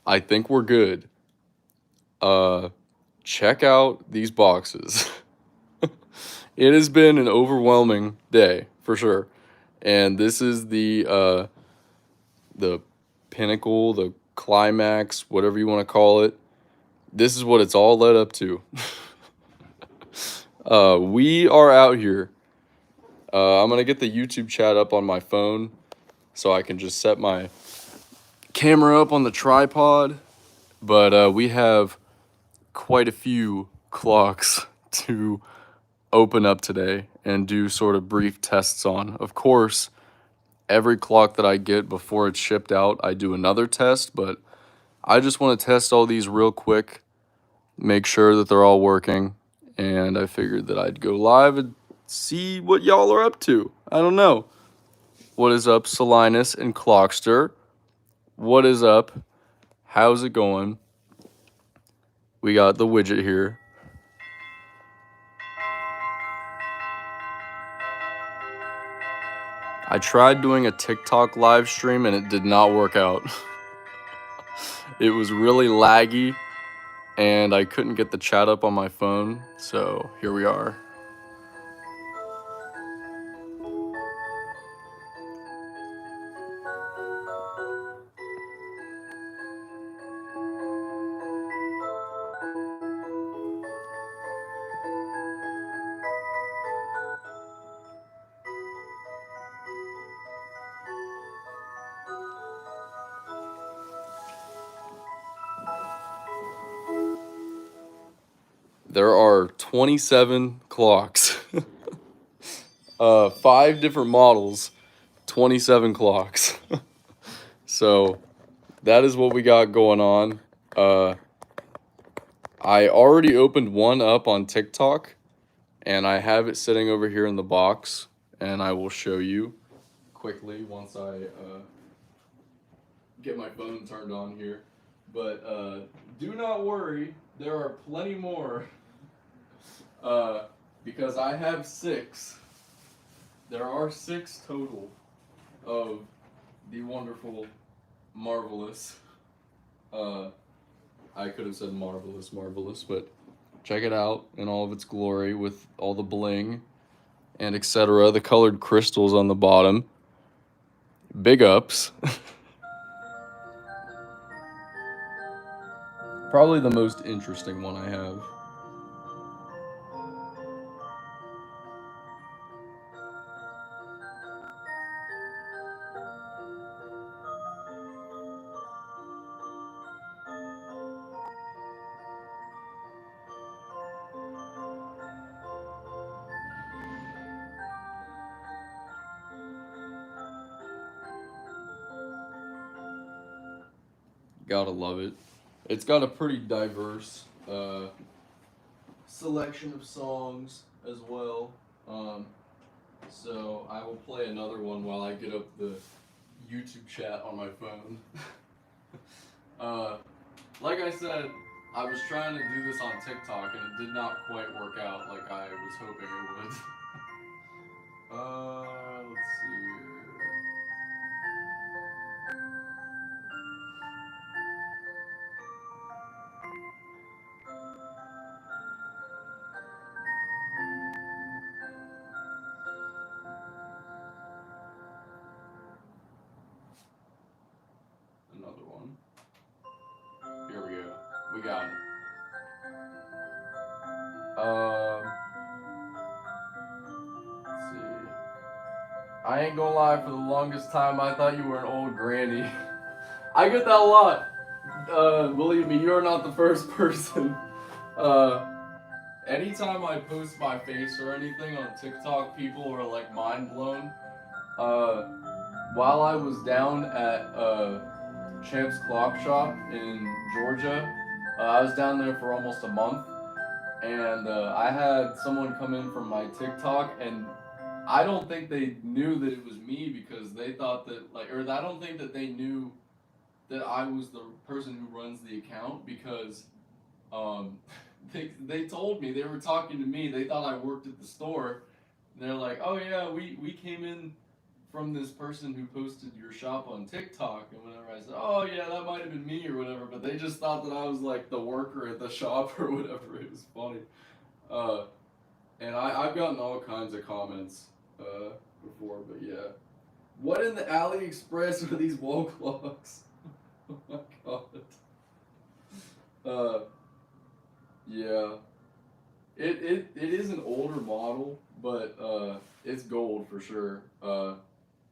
I think we're good. Uh, Check out these boxes. It has been an overwhelming day for sure, and this is the pinnacle, the climax, whatever you want to call it. This is what it's all led up to. We are out here. I'm gonna get the YouTube chat up on my phone so I can just set my camera up on the tripod. But we have quite a few clocks to open up today and do sort of brief tests on. Of course, every clock that I get before it's shipped out, I do another test, but I just want to test all these real quick, make sure that they're all working, and I figured that I'd go live and see what y'all are up to. I don't know. What is up, Solinus and Clockster? What is up? How's it going? We got the widget here. I tried doing a TikTok live stream and it did not work out. It was really laggy and I couldn't get the chat up on my phone, so here we are. There are 27 clocks. 5 different models, 27 clocks. So that is what we got going on. I already opened one up on TikTok and I have it sitting over here in the box and I will show you quickly once I get my phone turned on here. But do not worry, there are plenty more because I have 6. There are 6 total of the wonderful, marvelous. I could have said marvelous, but check it out in all of its glory with all the bling and etc. The colored crystals on the bottom. Big ups. Probably the most interesting one I have. Gotta love it. It's got a pretty diverse selection of songs as well. Um, so I will play another one while I get up the YouTube chat on my phone. uh, like I said, I was trying to do this on TikTok and it did not quite work out like I was hoping it would. Let's see here. Another one. Here we go. We got it. Let's see. I ain't gonna lie, for the longest time I thought you were an old granny. I get that a lot. Believe me, you're not the first person. Uh, Anytime I post my face or anything on TikTok, people are like mind blown. Uh, while I was down at Champ's Clock Shop in Georgia, I was down there for almost a month, and I had someone come in from my TikTok, and I don't think they knew that it was me because they thought that I don't think that they knew that I was the person who runs the account because um, they told me they were talking to me. They thought I worked at the store. They're like, "Oh yeah, we came in from this person who posted your shop on TikTok, and whenever I said, oh yeah, that might have been me or whatever, but they just thought that I was like the worker at the shop or whatever. It was funny. And I've gotten all kinds of comments before, but yeah. What in the AliExpress are these wall clocks? Oh my god. Yeah. It is an older model, but it's gold for sure.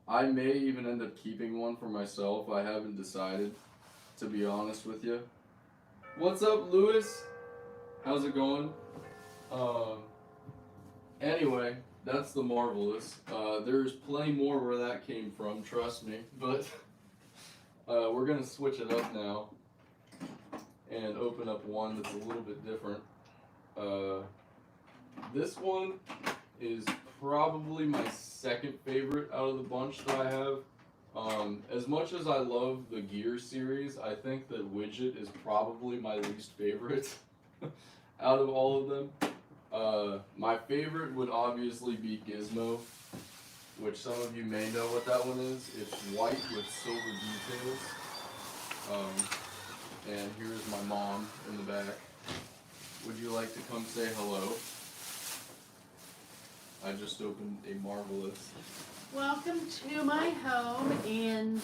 I may even end up keeping one for myself. I haven't decided, to be honest with you. What's up, Lewis? How's it going? Anyway, that's the Marvelous. There's plenty more where that came from, trust me. But we're gonna switch it up now and open up one that's a little bit different. This one is probably my second favorite out of the bunch that I have. As much as I love the Gear series, I think that Widget is probably my least favorite out of all of them. My favorite would obviously be Gizmo, which some of you may know what that one is. It's white with silver details. And here's my mom in the back. Would you like to come say hello? I just opened a Marvelous. Welcome to my home and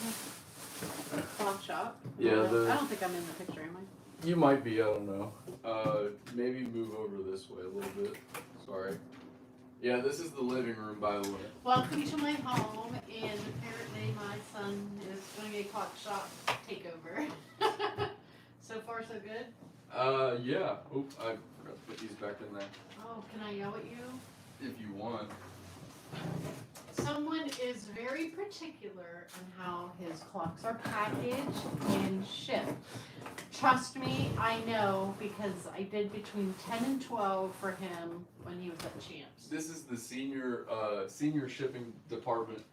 clock shop. Yeah, I don't think I'm in the picture, am I? You might be, I don't know. Maybe move over this way a little bit. Sorry. Yeah, this is the living room, by the way. Welcome to my home, and apparently my son is doing a clock shop takeover. So far, so good? Yeah. Oop, I forgot to put these back in there. Oh, can I yell at you? If you want. Someone is very particular on how his clocks are packaged and shipped. Trust me, I know, because I did between 10 and 12 for him when he was at Champs. This is the senior shipping department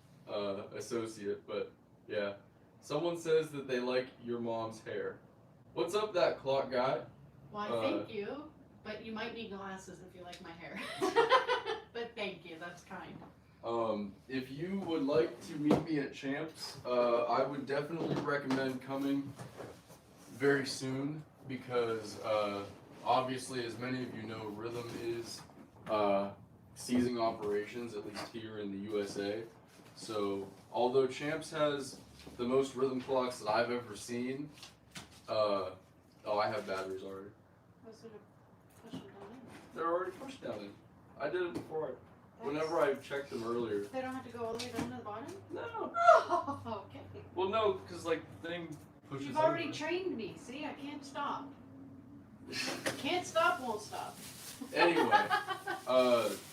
associate, but yeah. Someone says that they like your mom's hair. What's up, that clock guy? Well, thank you, but you might need glasses if you like my hair. But thank you, that's kind. If you would like to meet me at Champs, I would definitely recommend coming very soon because obviously, as many of you know, Rhythm is ceasing operations, at least here in the USA. So although Champs has the most Rhythm clocks that I've ever seen, oh, I have batteries already. Was it push them down in? They're already pushed down in. I did it before. Whenever I checked them earlier. They don't have to go all the way down to the bottom? No. Oh, okay. Well, no, because like the thing pushes. You've already over. trained me. See, I can't stop. Can't stop, won't stop. Anyway,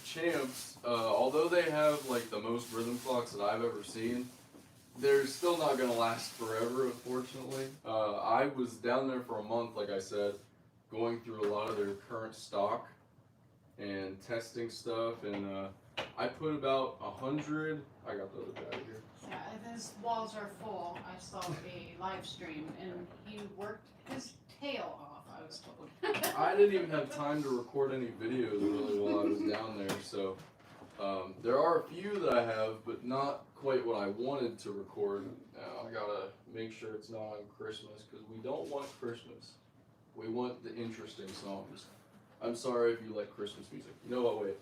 Champs, although they have like the most Rhythm clocks that I've ever seen, they're still not gonna last forever, unfortunately. I was down there for a month, like I said, going through a lot of their current stock and testing stuff, and I put about 100. I got the other bag here. Yeah, his walls are full. I saw a live stream, and he worked his tail off, I was told. I didn't even have time to record any videos really while I was down there, so there are a few that I have, but not quite what I wanted to record. Now I gotta make sure it's not on Christmas, because we don't want Christmas. We want the interesting songs. I'm sorry if you like Christmas music. You know what, wait.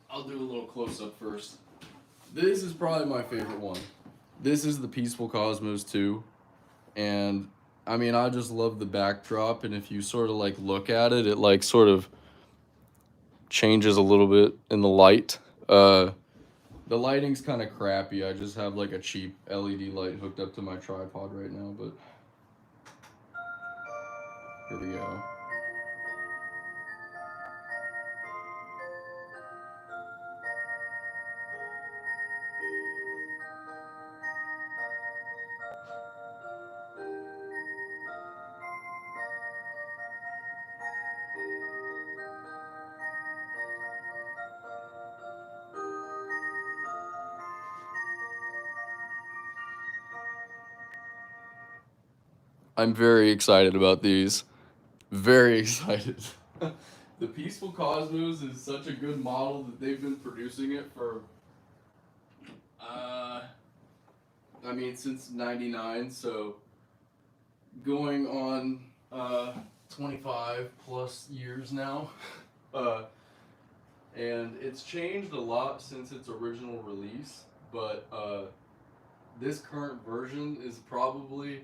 I'll do a little close-up first. This is probably my favorite one. This is the Peaceful Cosmos 2. And, I mean, I just love the backdrop. And if you sort of, like, look at it, it, like, sort of changes a little bit in the light. The lighting's kind of crappy. I just have, like, a cheap LED light hooked up to my tripod right now. But here we go. I'm very excited about these. Very excited. The Peaceful Cosmos is such a good model that they've been producing it for I mean, since '99, so going on 25 plus years now. And it's changed a lot since its original release, but this current version is probably,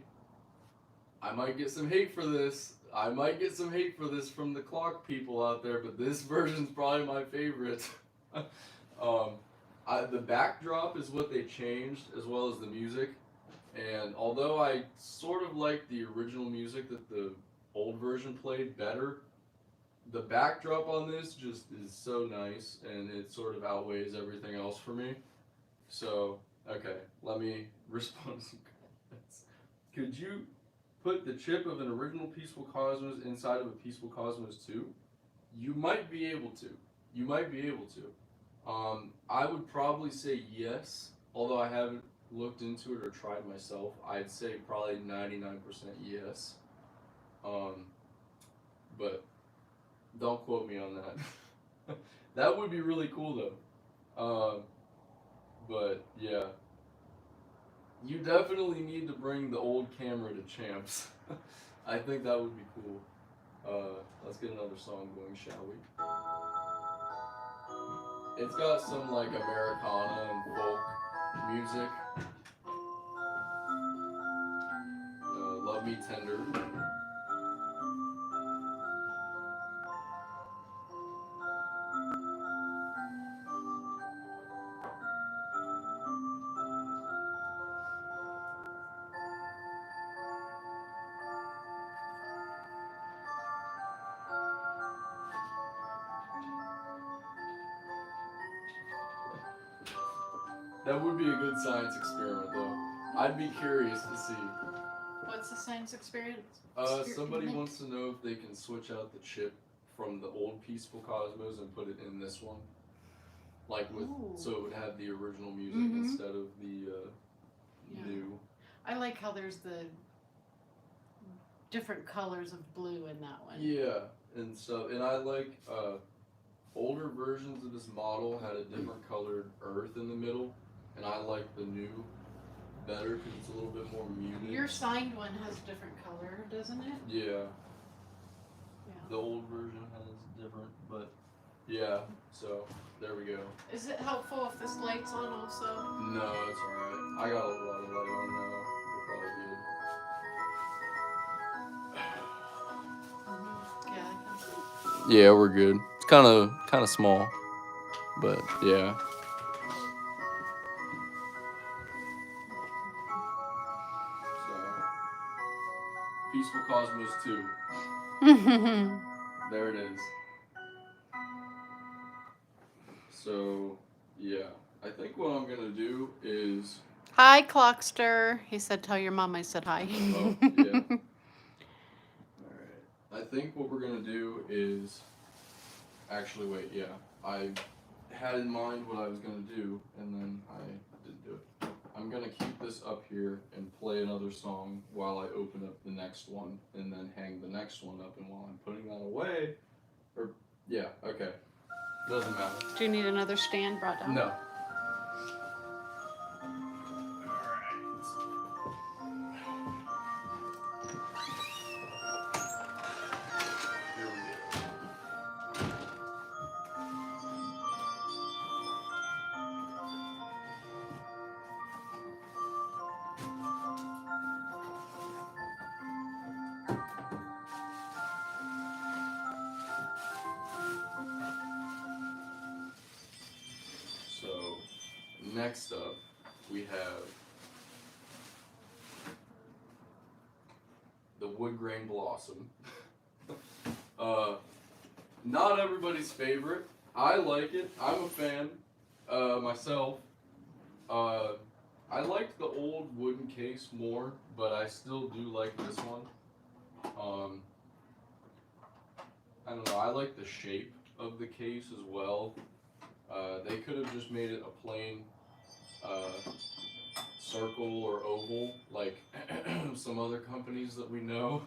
I might get some hate for this. I might get some hate for this from the clock people out there, but this version's probably my favorite. The backdrop is what they changed, as well as the music. And although I sort of like the original music that the old version played better, the backdrop on this just is so nice, and it sort of outweighs everything else for me. So, okay, let me respond to some comments. Could you put the chip of an original Peaceful Cosmos inside of a Peaceful Cosmos 2? You might be able to. You might be able to. I would probably say yes, although I haven't looked into it or tried myself. I'd say probably 99% yes. But don't quote me on that. That would be really cool though. But yeah. You definitely need to bring the old camera to Champs. I think that would be cool. Let's get another song going, shall we? It's got some like Americana and folk music. Love Me Tender. That would be a good science experiment, though. I'd be curious to see. What's the science experience? Somebody wants to know if they can switch out the chip from the old Peaceful Cosmos and put it in this one. Like with, so it would have the original music instead of the new. I like how there's the different colors of blue in that one. Yeah, and I like older versions of this model had a different colored earth in the middle, and I like the new better because it's a little bit more muted. Your signed one has a different color, doesn't it? Yeah. The old version has different, but yeah, so there we go. Is it helpful if this light's on also? No, it's alright. I got a lot of light on now. We're probably good. Yeah, I can see. Yeah, we're good. It's kind of small, but yeah. So, Peaceful Cosmos 2. There it is. So, yeah. I think what I'm gonna do is. Hi, Clockster. He said, "Tell your mom I said hi." Oh, yeah. Alright. I think what we're gonna do is. Actually, wait, yeah. I had in mind what I was gonna do, and then I didn't do it. I'm gonna keep this up here and play another song while I open up the next one, and then hang the next one up, and while I'm putting that away, yeah, okay. Doesn't matter. Do you need another stand brought down? No. Next up, we have the Wood Grain Blossom. Not everybody's favorite. I like it. I'm a fan myself. I liked the old wooden case more, but I still do like this one. I don't know. I like the shape of the case as well. They could have just made it a plain circle or oval like some other companies that we know.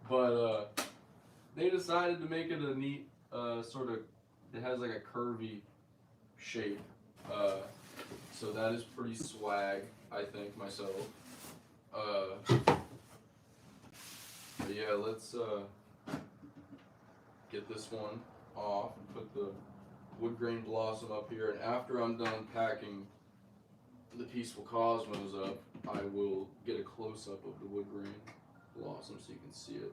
But they decided to make it a neat sort of, it has like a curvy shape. So that is pretty swag, I think, myself. But yeah, let's get this one off and put the wood grain blossom up here. And after I'm done packing the Peaceful Cosmos up, I will get a close-up of the wood grain blossom so you can see it.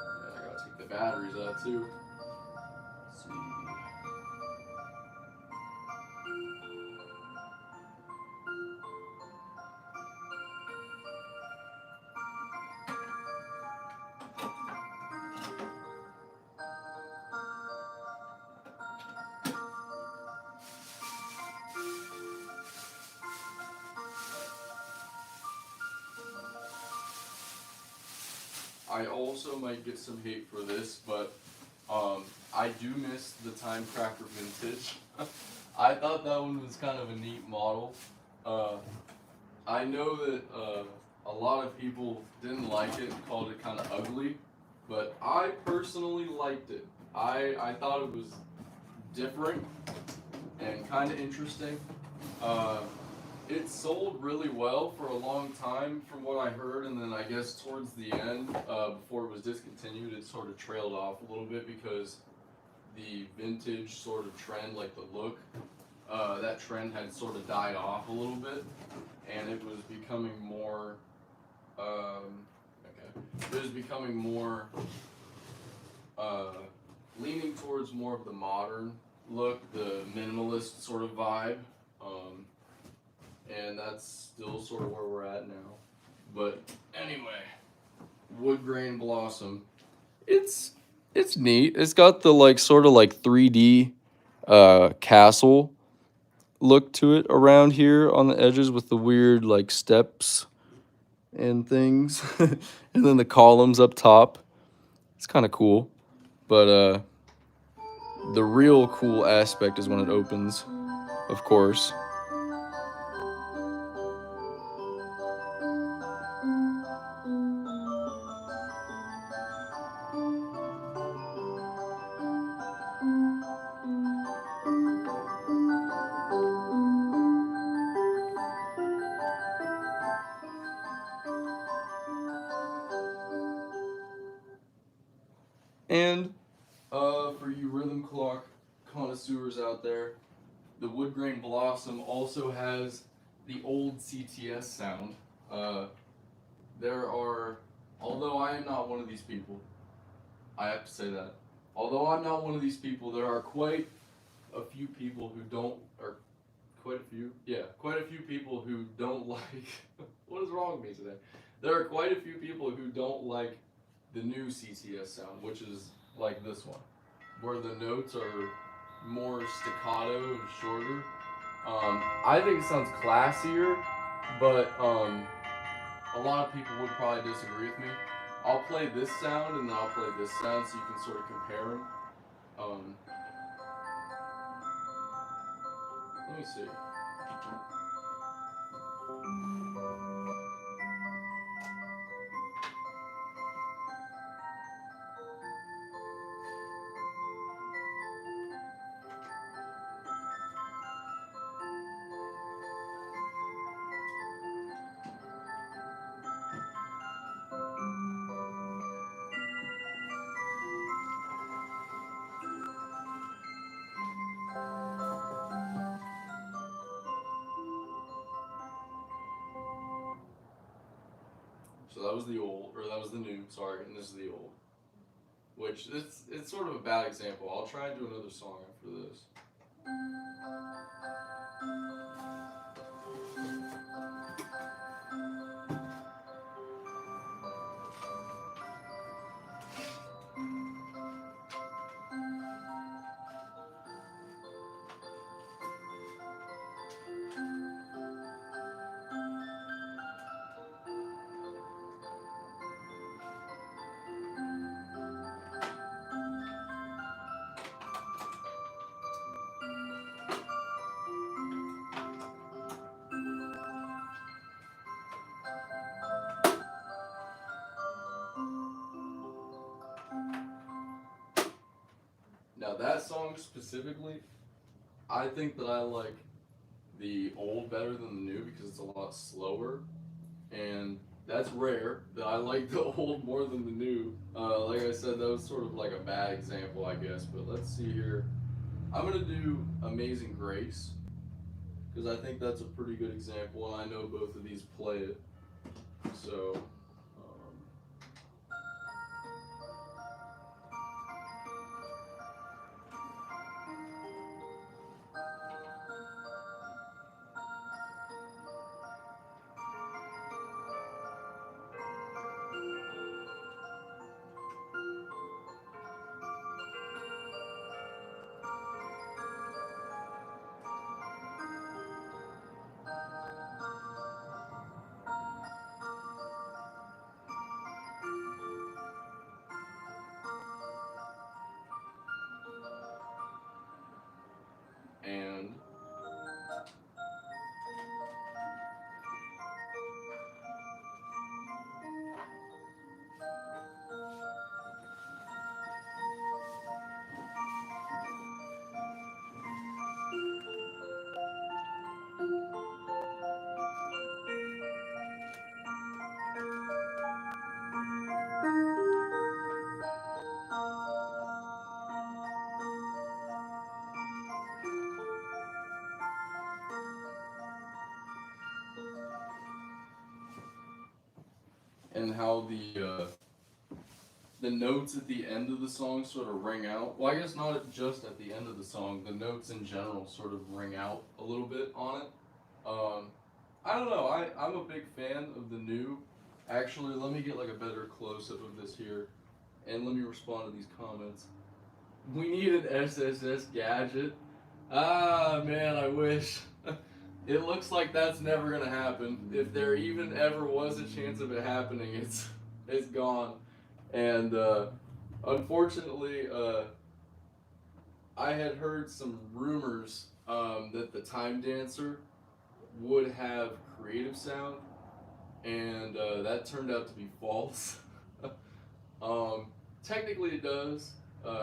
And I gotta take the batteries out too. Let's see. I also might get some hate for this, but I do miss the Time Cracker Vintage. I thought that one was kind of a neat model. I know that a lot of people didn't like it, called it kind of ugly, but I personally liked it. I thought it was different and kind of interesting. It sold really well for a long time from what I heard, and then I guess towards the end, before it was discontinued, it sort of trailed off a little bit because the vintage sort of trend, like the look, that trend had sort of died off a little bit, and it was becoming more, it was becoming more, leaning towards more of the modern look, the minimalist sort of vibe. And that's still sort of where we're at now. But anyway, wood grain blossom. It's neat. It's got the like sort of like 3D castle look to it around here on the edges with the weird like steps and things. And then the columns up top. It's kind of cool. But the real cool aspect is when it opens, of course. And for you rhythm clock connoisseurs out there, the wood grain blossom also has the old CTS sound. There are, although I am not one of these people, I have to say that. Although I'm not one of these people, there are quite a few people who don't, or quite a few, yeah, quite a few people who don't like, what is wrong with me today? There are quite a few people who don't like the new CTS sound, which is like this one, where the notes are more staccato and shorter. I think it sounds classier, but a lot of people would probably disagree with me. I'll play this sound and then I'll play this sound so you can sort of compare them. Um, let me see. So that was the old, or that was the new, sorry, and this is the old. Which, it's sort of a bad example. I'll try and do another song after this. that song specifically, I think that I like the old better than the new because it's a lot slower, and that's rare that I like the old more than the new. Like I said, that was sort of like a bad example, I guess. But let's see here. I'm gonna do Amazing Grace because I think that's a pretty good example, and I know both of these play it. So. And how the notes at the end of the song sort of ring out. Well, I guess not just at the end of the song. The notes in general sort of ring out a little bit on it. I don't know. I'm a big fan of the new. Actually, let me get like a better close up of this here, and let me respond to these comments. We need an SSS gadget. Ah, man, I wish. It looks like that's never gonna happen. If there even ever was a chance of it happening, it's gone. And unfortunately, I had heard some rumors that the Time Dancer would have creative sound, and that turned out to be false. Technically, it does.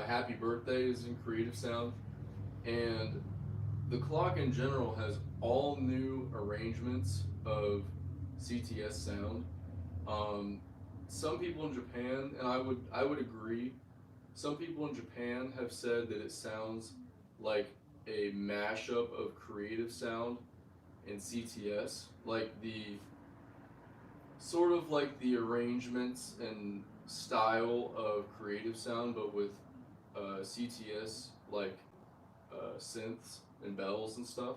Happy Birthday is in creative sound, and the clock in general has all new arrangements of CTS sound. Some people in Japan, and I would agree. Some people in Japan have said that it sounds like a mashup of creative sound and CTS, like the sort of like the arrangements and style of creative sound, but with CTS like synths and bells and stuff.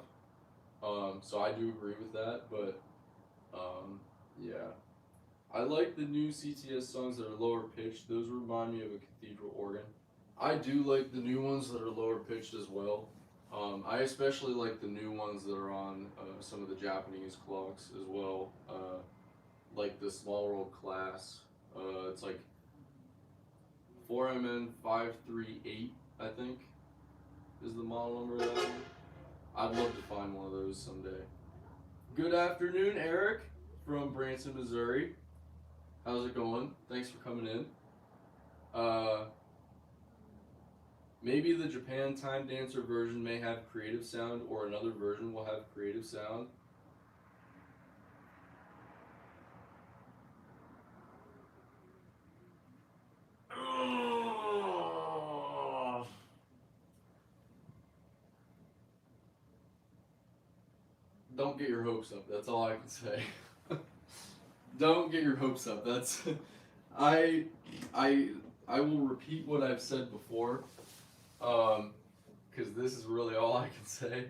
So I do agree with that, but yeah. I like the new CTS songs that are lower pitched. Those remind me of a cathedral organ. I do like the new ones that are lower pitched as well. I especially like the new ones that are on some of the Japanese clocks as well. Like the Small World Class. It's like 4MN 538, I think, is the model number of that one. I'd love to find one of those someday. Good afternoon, Eric from Branson, Missouri. How's it going? Thanks for coming in. Maybe the Japan Time Dancer version may have creative sound, or another version will have creative sound. Don't get your hopes up. That's all I can say. Don't get your hopes up. That's I will repeat what I've said before, because this is really all I can say.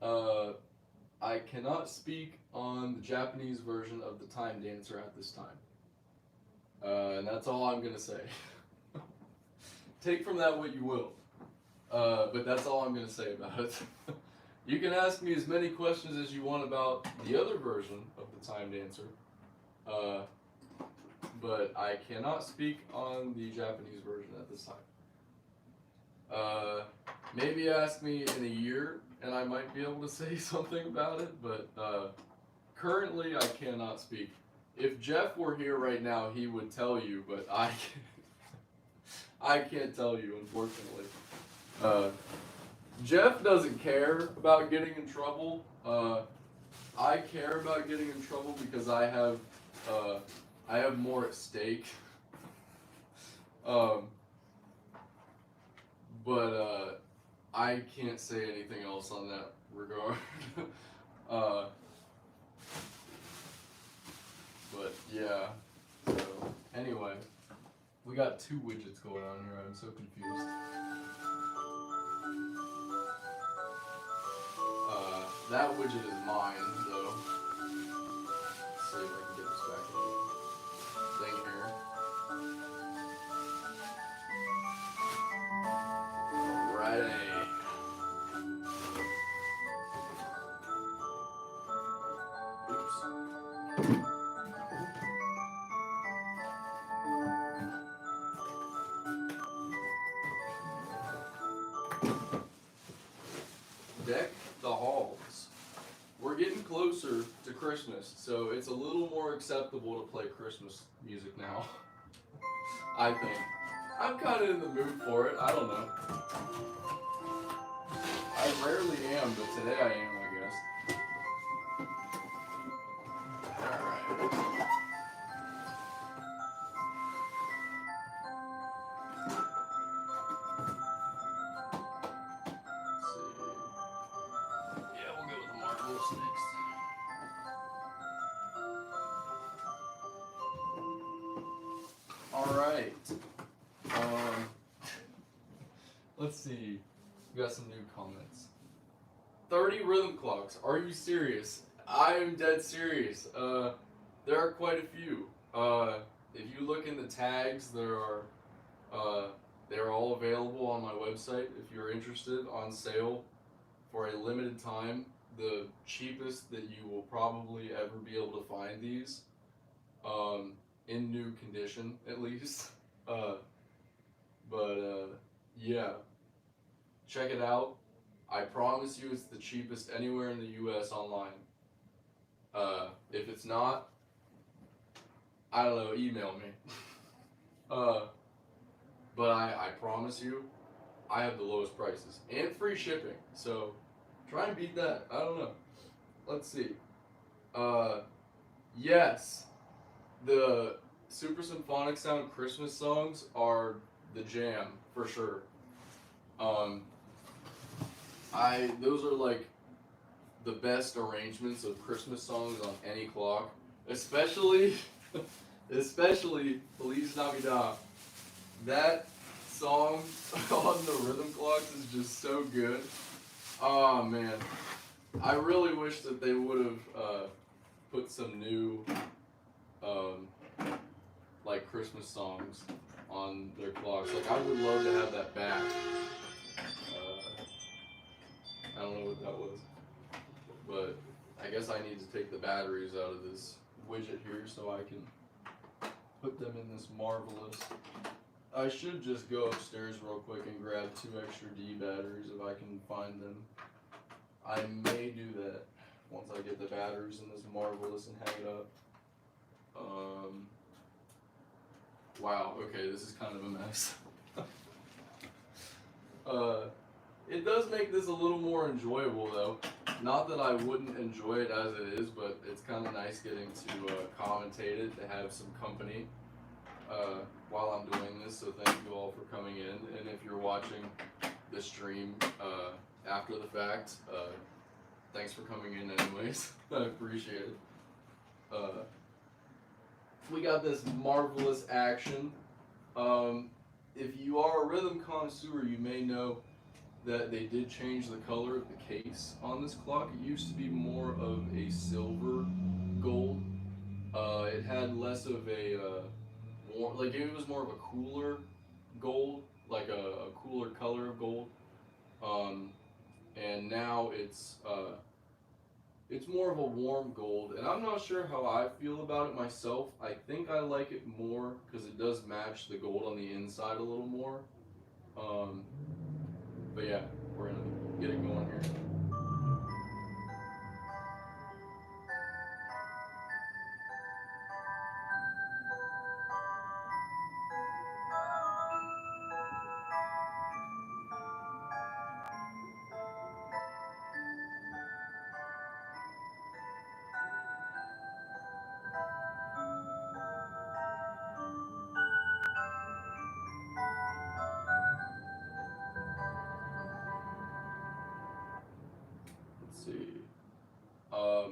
I cannot speak on the Japanese version of the Time Dancer at this time, and that's all I'm gonna say. Take from that what you will, but that's all I'm gonna say about it. You can ask me as many questions as you want about the other version of the Time Dancer, but I cannot speak on the Japanese version at this time. Maybe ask me in a year and I might be able to say something about it, but currently I cannot speak. If Jeff were here right now, he would tell you, but I can't tell you, unfortunately. Jeff doesn't care about getting in trouble. I care about getting in trouble because I have more at stake. Um, but I can't say anything else on that regard. uh, but yeah. So anyway, we got two widgets going on here. I'm so confused. That widget is mine, though. Let's see if I can get this back in the thing here. Alrighty. Oops. Deck the halls. We're getting closer to Christmas, so it's a little more acceptable to play Christmas music now. I think. I'm kind of in the mood for it. I don't know. I rarely am, but today I am, I guess. Alright. Let's see. Yeah, we'll go with the marbles next. Alright. Let's see. We got some new comments. 30 rhythm clocks. Are you serious? I am dead serious. There are quite a few. If you look in the tags, they're all available on my website if you're interested, on sale for a limited time. The cheapest that you will probably ever be able to find these, in new condition at least. Yeah, check it out. I promise you it's the cheapest anywhere in the US online. If it's not, I don't know, email me. But I promise you, I have the lowest prices and free shipping. So try and beat that. I don't know. Let's see. Yes, the Super Symphonic Sound Christmas songs are the jam for sure. Those are like the best arrangements of Christmas songs on any clock, especially Feliz Navidad. That song on the rhythm clocks is just so good. Oh man, I really wish that they would have put some new like Christmas songs on their clocks. Like I would love to have that back. I don't know what that was, but I guess I need to take the batteries out of this widget here so I can put them in this marvelous. I should just go upstairs real quick and grab 2 extra D batteries if I can find them. I may do that once I get the batteries in this marvelous and hang it up. Wow, okay, this is kind of a mess. It does make this a little more enjoyable though. Not that I wouldn't enjoy it as it is, but it's kind of nice getting to commentate it, to have some company while I'm doing this. So thank you all for coming in, and if you're watching the stream after the fact, thanks for coming in anyways. I appreciate it. We got this marvelous action. If you are a rhythm connoisseur, you may know that they did change the color of the case on this clock. It used to be more of a silver gold. It had less of a like it was more of a cooler gold, like a cooler color of gold. And now it's more of a warm gold, and I'm not sure how I feel about it myself. I think I like it more because it does match the gold on the inside a little more. But yeah, we're gonna get it going here.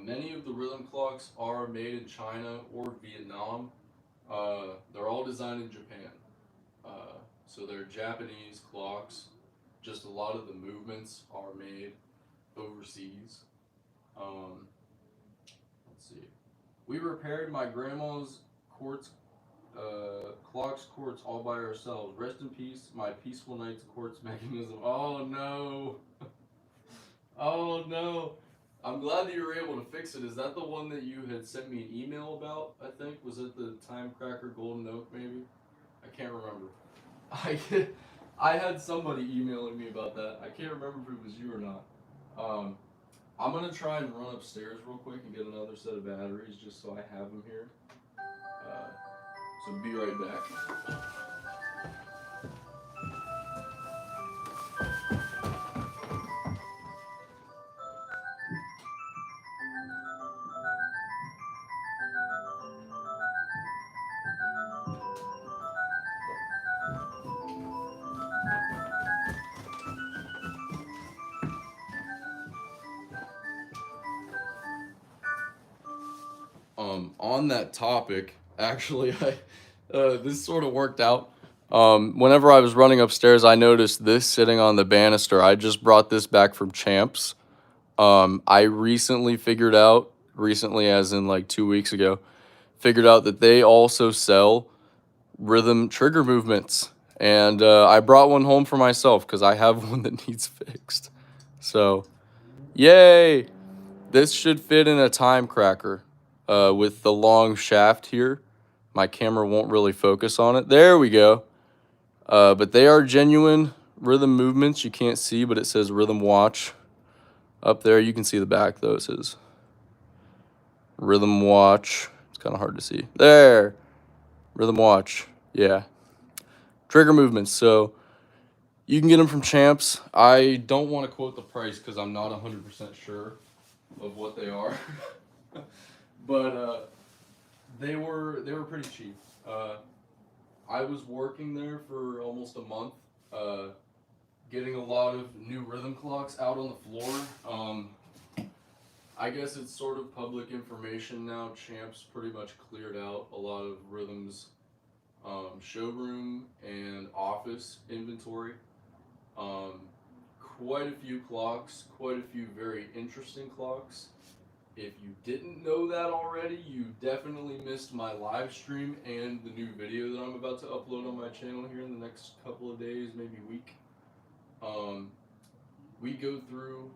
Many of the rhythm clocks are made in China or Vietnam. They're all designed in Japan. So they're Japanese clocks. Just a lot of the movements are made overseas. Um, let's see. We repaired my grandma's quartz clocks quartz all by ourselves. Rest in peace, my peaceful night's quartz mechanism. Oh no. Oh no. I'm glad that you were able to fix it. Is that the one that you had sent me an email about, I think? Was it the Time Cracker Golden Oak maybe? I can't remember. I I had somebody emailing me about that. I can't remember if it was you or not. Um, I'm gonna try and run upstairs real quick and get another set of batteries just so I have them here. Uh, so be right back. On that topic, actually, this sort of worked out. Whenever I was running upstairs, I noticed this sitting on the banister. I just brought this back from Champs. I recently as in like 2 weeks ago, figured out that they also sell rhythm trigger movements. And I brought one home for myself because I have one that needs fixed. So, yay! This should fit in a time cracker with the long shaft here. My camera won't really focus on it. There we go. But they are genuine rhythm movements. You can't see, but it says Rhythm Watch. Up there, you can see the back, though. It says Rhythm Watch. It's kind of hard to see. There. Rhythm Watch. Yeah. Trigger movements. So you can get them from Champs. I don't want to quote the price because I'm not 100% sure of what they are. But they were pretty cheap. I was working there for almost a month, getting a lot of new rhythm clocks out on the floor. I guess it's sort of public information now. Champs pretty much cleared out a lot of rhythms showroom and office inventory. Um, Quite a few clocks, quite a few very interesting clocks. If you didn't know that already, you definitely missed my live stream and the new video that I'm about to upload on my channel here in the next couple of days, maybe week. We go through,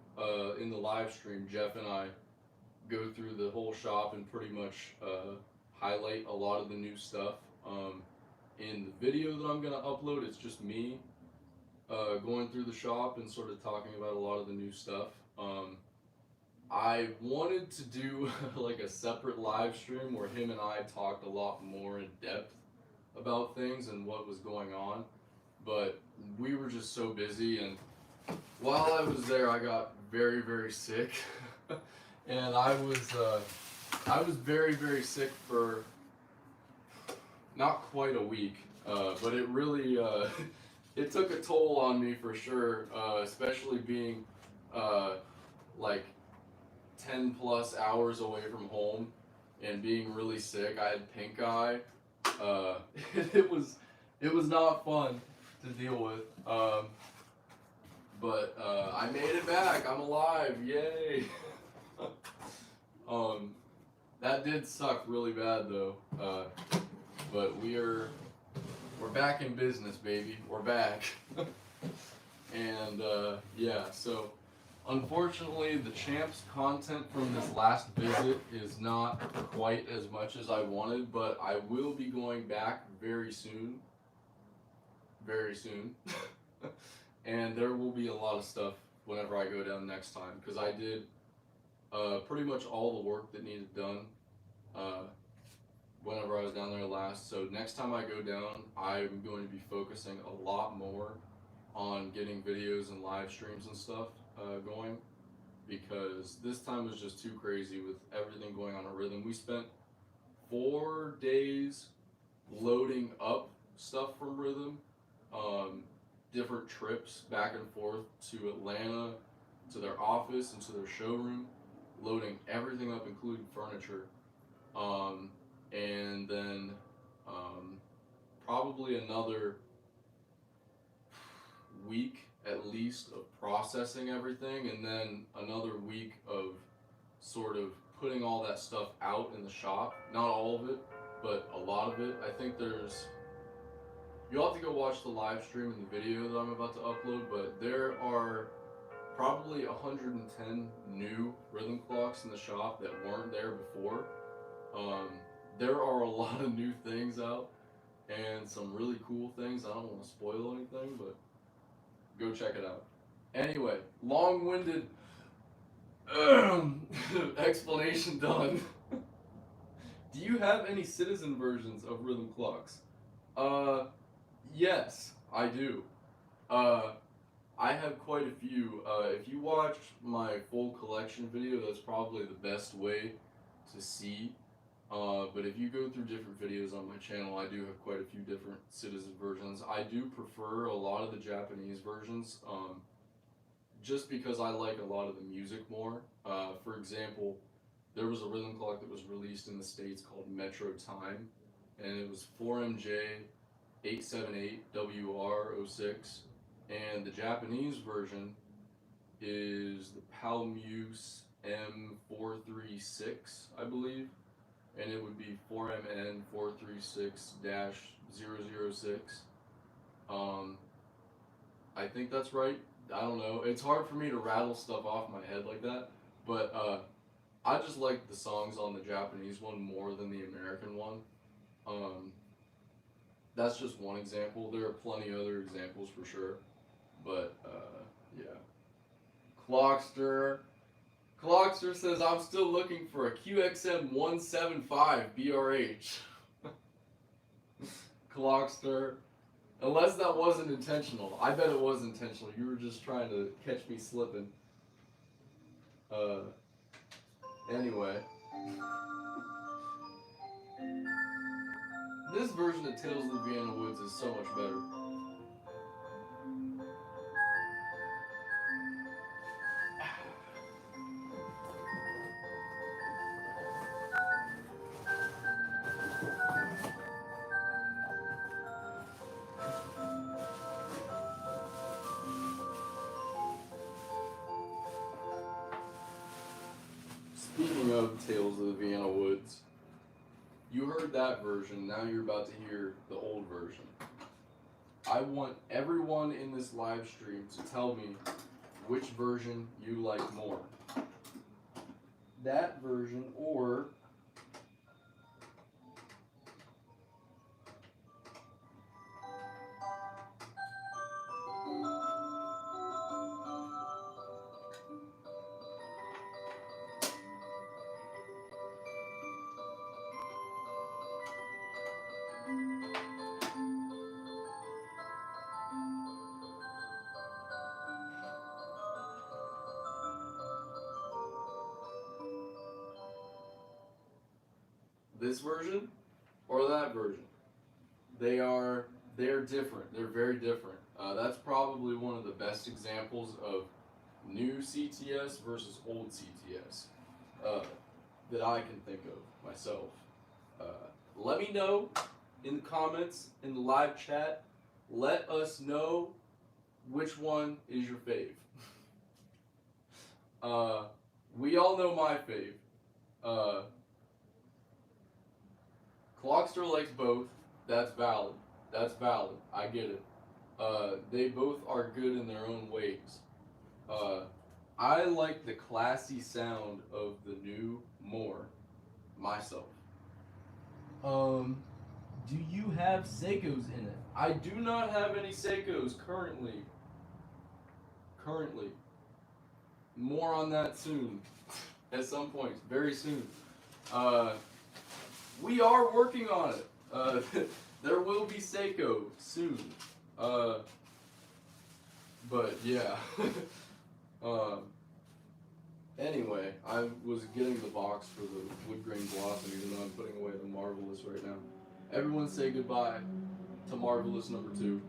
in the live stream, Jeff and I go through the whole shop and pretty much highlight a lot of the new stuff. In the video that I'm going to upload, it's just me going through the shop and sort of talking about a lot of the new stuff. I wanted to do like a separate live stream where him and I talked a lot more in depth about things and what was going on, but we were just so busy, and while I was there I got very, very sick. And I was very, very sick for not quite a week, but it really it took a toll on me for sure, especially being like 10 plus hours away from home and being really sick. I had pink eye. It was not fun to deal with. But I made it back. I'm alive. Yay. That did suck really bad though. But we're back in business, baby. We're back. And yeah, so unfortunately the Champs content from this last visit is not quite as much as I wanted, but I will be going back very soon. Very soon. And there will be a lot of stuff whenever I go down next time, because I did pretty much all the work that needed done whenever I was down there last. So next time I go down, I'm going to be focusing a lot more on getting videos and live streams and stuff going, because this time was just too crazy with everything going on at Rhythm. We spent 4 days loading up stuff from Rhythm, different trips back and forth to Atlanta, to their office and to their showroom. loading everything up, including furniture, and then probably another week at least of processing everything, and then another week of sort of putting all that stuff out in the shop. Not all of it, but a lot of it. I think you'll have to go watch the live stream and the video that I'm about to upload, but there are probably 110 new rhythm clocks in the shop that weren't there before. There are a lot of new things out and some really cool things. I don't want to spoil anything, but go check it out. Anyway, long-winded explanation done. Do you have any citizen versions of rhythm clocks? Yes, I do. I have quite a few. If you watch my full collection video, that's probably the best way to see. But if you go through different videos on my channel, I do have quite a few different citizen versions. I do prefer a lot of the Japanese versions, just because I like a lot of the music more. For example, there was a rhythm clock that was released in the States called Metro Time, and it was 4MJ 878WR06, and the Japanese version is the Palmuse M436, I believe, and it would be 4MN436-006. I think that's right. I don't know. It's hard for me to rattle stuff off my head like that, but I just like the songs on the Japanese one more than the American one. That's just one example. There are plenty other examples for sure, but yeah. Clockster says, I'm still looking for a QXM 175 BRH. Clockster. Unless that wasn't intentional. I bet it was intentional. You were just trying to catch me slipping. Anyway. This version of Tales of the Vienna Woods is so much better. Speaking of Tales of the Vienna Woods, you heard that version, now you're about to hear the old version. I want everyone in this live stream to tell me which version you like more. That version or this version or that version. They're different. They're very different. That's probably one of the best examples of new CTS versus old CTS that I can think of myself. Let me know in the comments, in the live chat. Let us know which one is your fave. We all know my fave. Clockster likes both. That's valid. That's valid. I get it. They both are good in their own ways. I like the classy sound of the new more myself. Do you have Seikos in it? I do not have any Seikos currently. More on that soon. At some point. Very soon. We are working on it. There will be Seiko soon. But yeah. Anyway, I was getting the box for the wood grain blossom, even though I'm putting away the Marvelous right now. Everyone say goodbye to Marvelous number 2.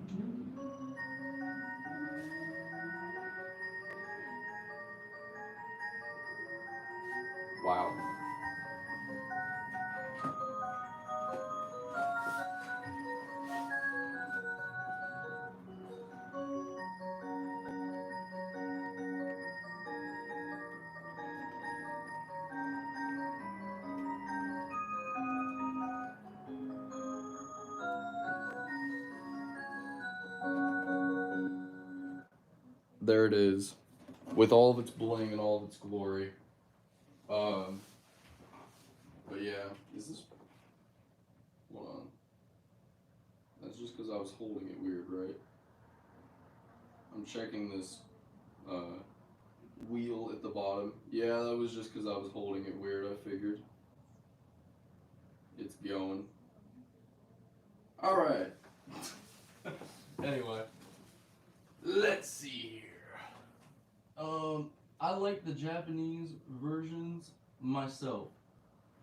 Wow. There it is, with all of its bling and all of its glory. Um, but yeah, is this? Hold on. That's just because I was holding it weird, right? I'm checking this wheel at the bottom. Yeah, that was just because I was holding it weird. I figured. It's going. All right. Anyway, let's see here. I like the Japanese versions myself.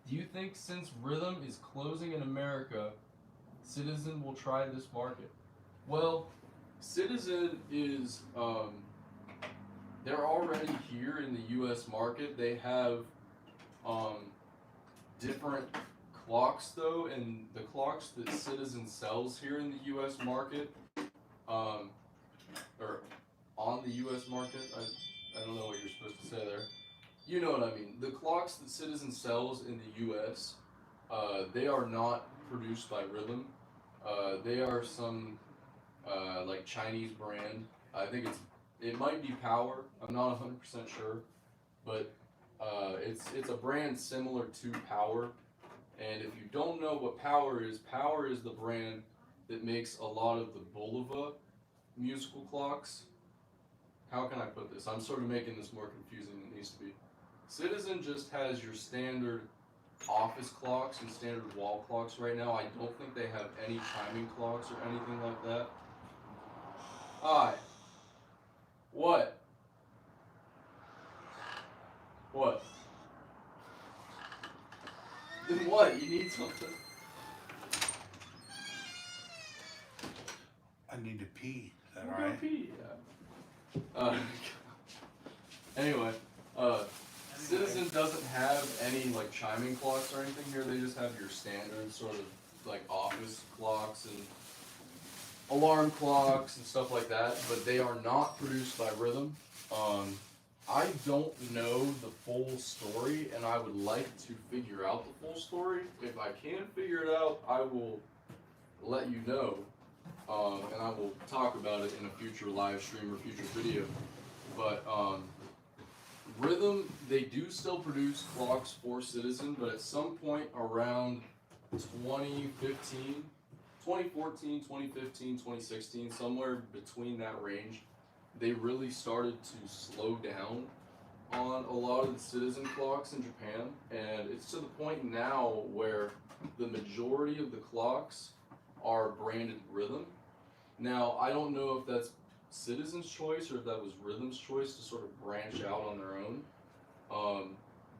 Do you think since Rhythm is closing in America, Citizen will try this market? Well, Citizen is they're already here in the U.S. market. They have different clocks though, and the clocks that Citizen sells here in the U.S. market, or on the U.S. market. I don't know what you're supposed to say there. You know what I mean. The clocks that Citizen sells in the U.S., they are not produced by Rhythm. They are some like Chinese brand. I think it might be Power. I'm not 100% sure, but it's a brand similar to Power. And if you don't know what Power is the brand that makes a lot of the Bulova musical clocks. How can I put this? I'm sort of making this more confusing than it needs to be. Citizen just has your standard office clocks and standard wall clocks right now. I don't think they have any timing clocks or anything like that. Hi. What? What? Then what? You need something? I need to pee. Is that We'll go alright? pee. Yeah. Anyway, Citizen doesn't have any like chiming clocks or anything here. They just have your standard sort of like office clocks and alarm clocks and stuff like that. But they are not produced by Rhythm. I don't know the full story, and I would like to figure out the full story. If I can figure it out, I will let you know, and I will talk about it in a future live stream or future video. But Rhythm, they do still produce clocks for Citizen, but at some point around 2015, 2014, 2015, 2016, somewhere between that range, they really started to slow down on a lot of the Citizen clocks in Japan, and it's to the point now where the majority of the clocks are branded Rhythm. Now, I don't know if that's Citizen's choice or if that was Rhythm's choice to sort of branch out on their own.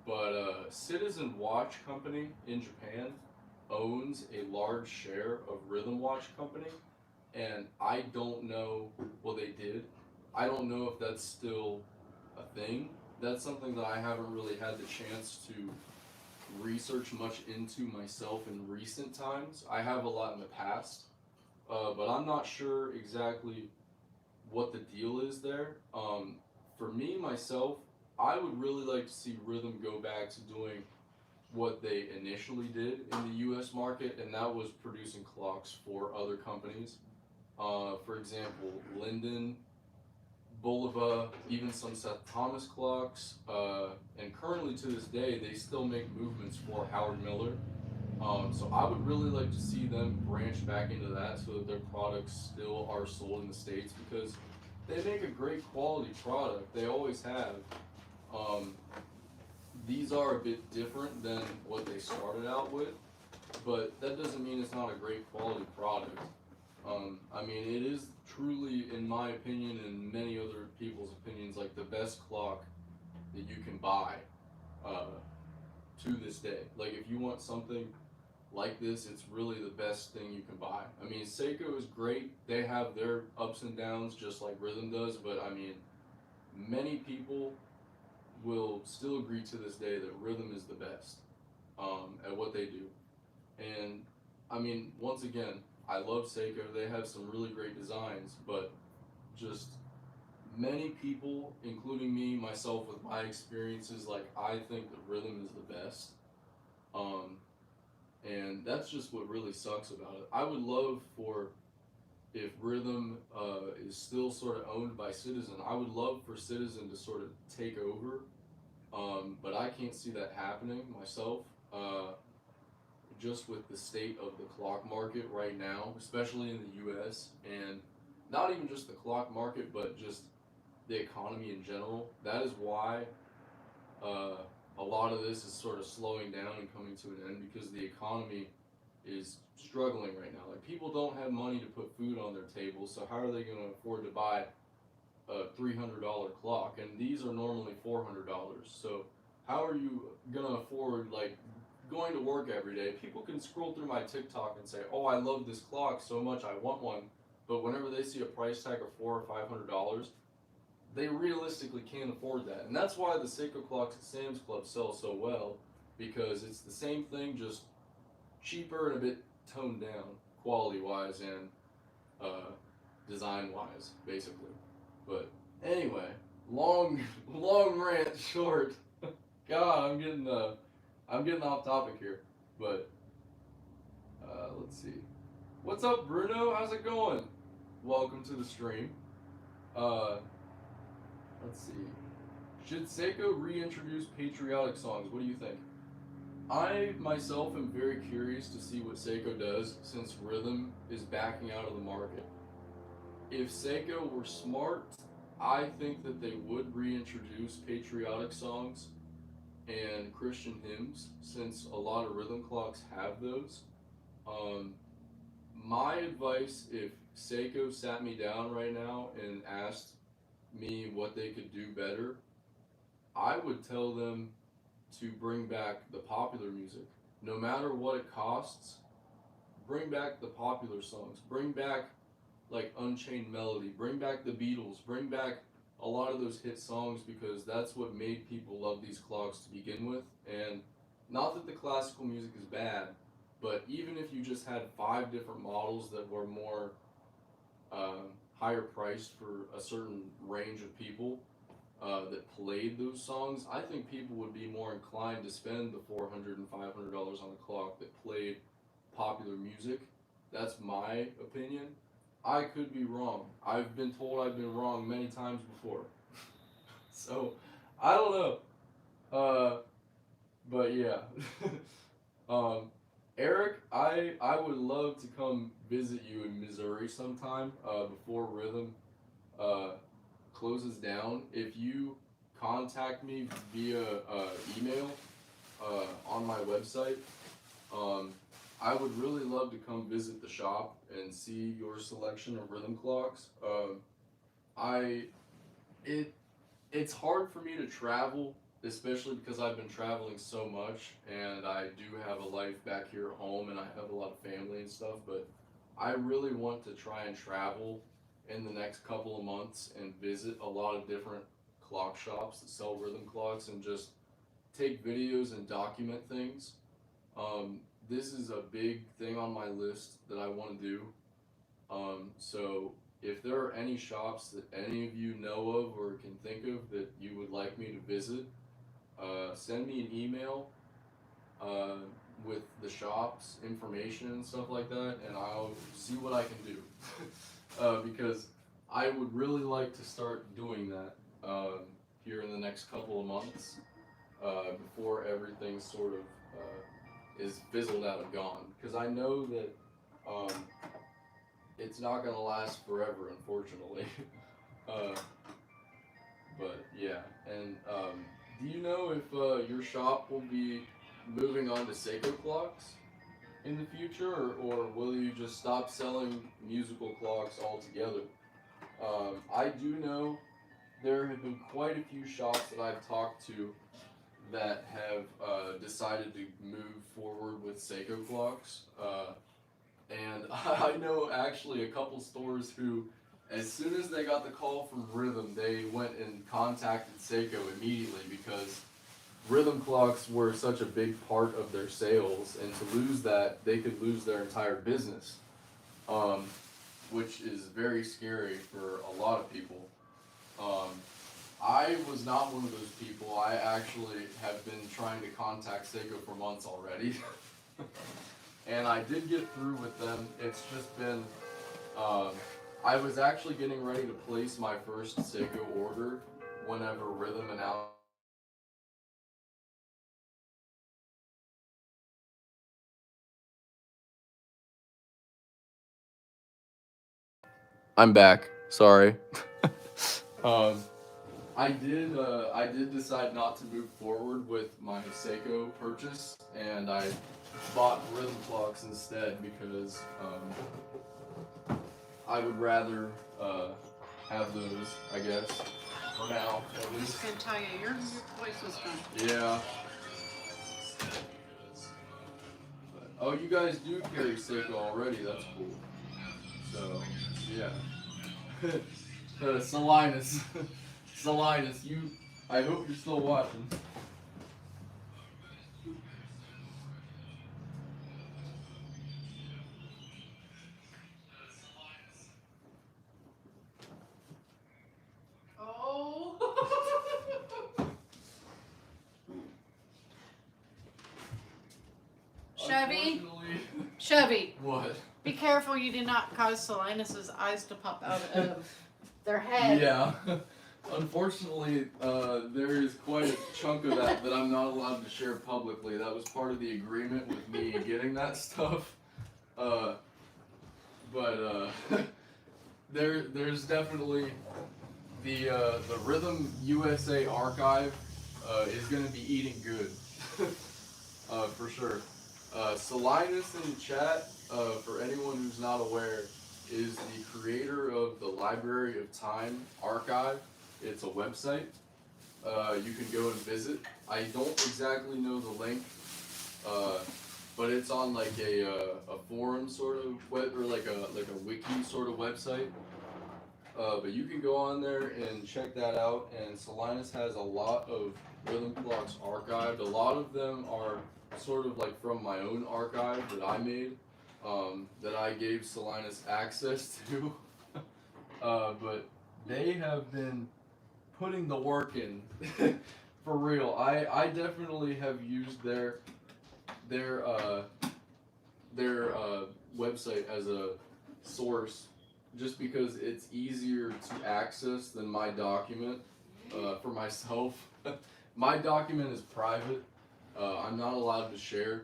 But Citizen Watch Company in Japan owns a large share of Rhythm Watch Company, and I don't know, well, they did. I don't know if that's still a thing. That's something that I haven't really had the chance to research much into myself in recent times. I have a lot in the past, but I'm not sure exactly what the deal is there. For me, myself, I would really like to see Rhythm go back to doing what they initially did in the US market, and that was producing clocks for other companies. For example, Linden, Bulova, even some Seth Thomas clocks, and currently to this day, they still make movements for Howard Miller. So I would really like to see them branch back into that so that their products still are sold in the States, because they make a great quality product. They always have. These are a bit different than what they started out with, but that doesn't mean it's not a great quality product. I mean, it is truly, in my opinion and many other people's opinions, like the best clock that you can buy to this day. Like, if you want something like this, it's really the best thing you can buy. I mean, Seiko is great. They have their ups and downs just like Rhythm does, but I mean, many people will still agree to this day that Rhythm is the best at what they do. And I mean, once again, I love Seiko. They have some really great designs, but just many people, including me, myself, with my experiences, like I think that Rhythm is the best. Um, and that's just what really sucks about it. I would love for if Rhythm is still sort of owned by Citizen, I would love for Citizen to sort of take over. But I can't see that happening myself. Just with the state of the clock market right now, especially in the U.S. and not even just the clock market, but just the economy in general. That is why uh, a lot of this is sort of slowing down and coming to an end because the economy is struggling right now. Like people don't have money to put food on their table, so how are they going to afford to buy a $300 clock? And these are normally $400. So how are you going to afford like going to work every day? People can scroll through my TikTok and say, "Oh, I love this clock so much, I want one." But whenever they see a price tag of $400 or $500, they realistically can't afford that. And that's why the Seiko clocks at Sam's Club sell so well, because it's the same thing, just cheaper and a bit toned down, quality wise and uh, design wise, basically. But anyway, long long rant short. God, I'm getting off topic here. But let's see. What's up, Bruno? How's it going? Welcome to the stream. Uh, let's see. Should Seiko reintroduce patriotic songs? What do you think? I myself am very curious to see what Seiko does since Rhythm is backing out of the market. If Seiko were smart, I think that they would reintroduce patriotic songs and Christian hymns since a lot of rhythm clocks have those. Um, my advice, if Seiko sat me down right now and asked me what they could do better, I would tell them to bring back the popular music. No matter what it costs, bring back the popular songs. Bring back like Unchained Melody. Bring back the Beatles. Bring back a lot of those hit songs because that's what made people love these clocks to begin with. And not that the classical music is bad, but even if you just had 5 different models that were more higher priced for a certain range of people that played those songs, I think people would be more inclined to spend the $400 and $500 on a clock that played popular music. That's my opinion. I could be wrong. I've been told I've been wrong many times before. So, I don't know. But yeah. um, Eric, I would love to come visit you in Missouri sometime before Rhythm uh, closes down. If you contact me via email on my website, um, I would really love to come visit the shop and see your selection of rhythm clocks. I it it's hard for me to travel, especially because I've been traveling so much, and I do have a life back here at home, and I have a lot of family and stuff. But I really want to try and travel in the next couple of months and visit a lot of different clock shops that sell rhythm clocks and just take videos and document things. This is a big thing on my list that I want to do. So if there are any shops that any of you know of or can think of that you would like me to visit, send me an email uh, with the shop's information and stuff like that, and I'll see what I can do. Because I would really like to start doing that here in the next couple of months before everything sort of is fizzled out and gone. Because I know that um, it's not going to last forever, unfortunately. uh, but yeah, and do you know if your shop will be moving on to Seiko clocks in the future, or will you just stop selling musical clocks altogether? I do know there have been quite a few shops that I've talked to that have decided to move forward with Seiko clocks. And I know actually a couple stores who As soon as they got the call from Rhythm, they went and contacted Seiko immediately because rhythm clocks were such a big part of their sales, and to lose that, they could lose their entire business, which is very scary for a lot of people. Um, I was not one of those people. I actually have been trying to contact Seiko for months already. And I did get through with them. It's just been, I was actually getting ready to place my first Seiko order whenever Rhythm announced. I'm back. Sorry. um, I did decide not to move forward with my Seiko purchase, and I bought rhythm clocks instead because I would rather have those, I guess, for now at I was least. gonna tell you, your voice was gone. Yeah. But, oh, you guys do carry Seiko already. That's cool. So, yeah. Salinas. Salinas, you. I hope you're still watching. Oh. Chevy, Unfortunately- Chevy, What? be careful you did not cause Salinas' eyes to pop out of their head. Yeah. Unfortunately, there is quite a chunk of that that I'm not allowed to share publicly. That was part of the agreement with me getting that stuff. But there's definitely the Rhythm USA archive is gonna be eating good, for sure. Salinas in the chat, for anyone who's not aware, is the creator of the Library of Time archive. It's a website. You can go and visit. I don't exactly know the link, but it's on like a forum sort of web, or like a wiki sort of website. But you can go on there and check that out. And Salinas has a lot of rhythm clocks archived. A lot of them are sort of like from my own archive that I made, that I gave Salinas access to. But they have been putting the work in for real. I definitely have used their website as a source just because it's easier to access than my document for myself. My document is private. I'm not allowed to share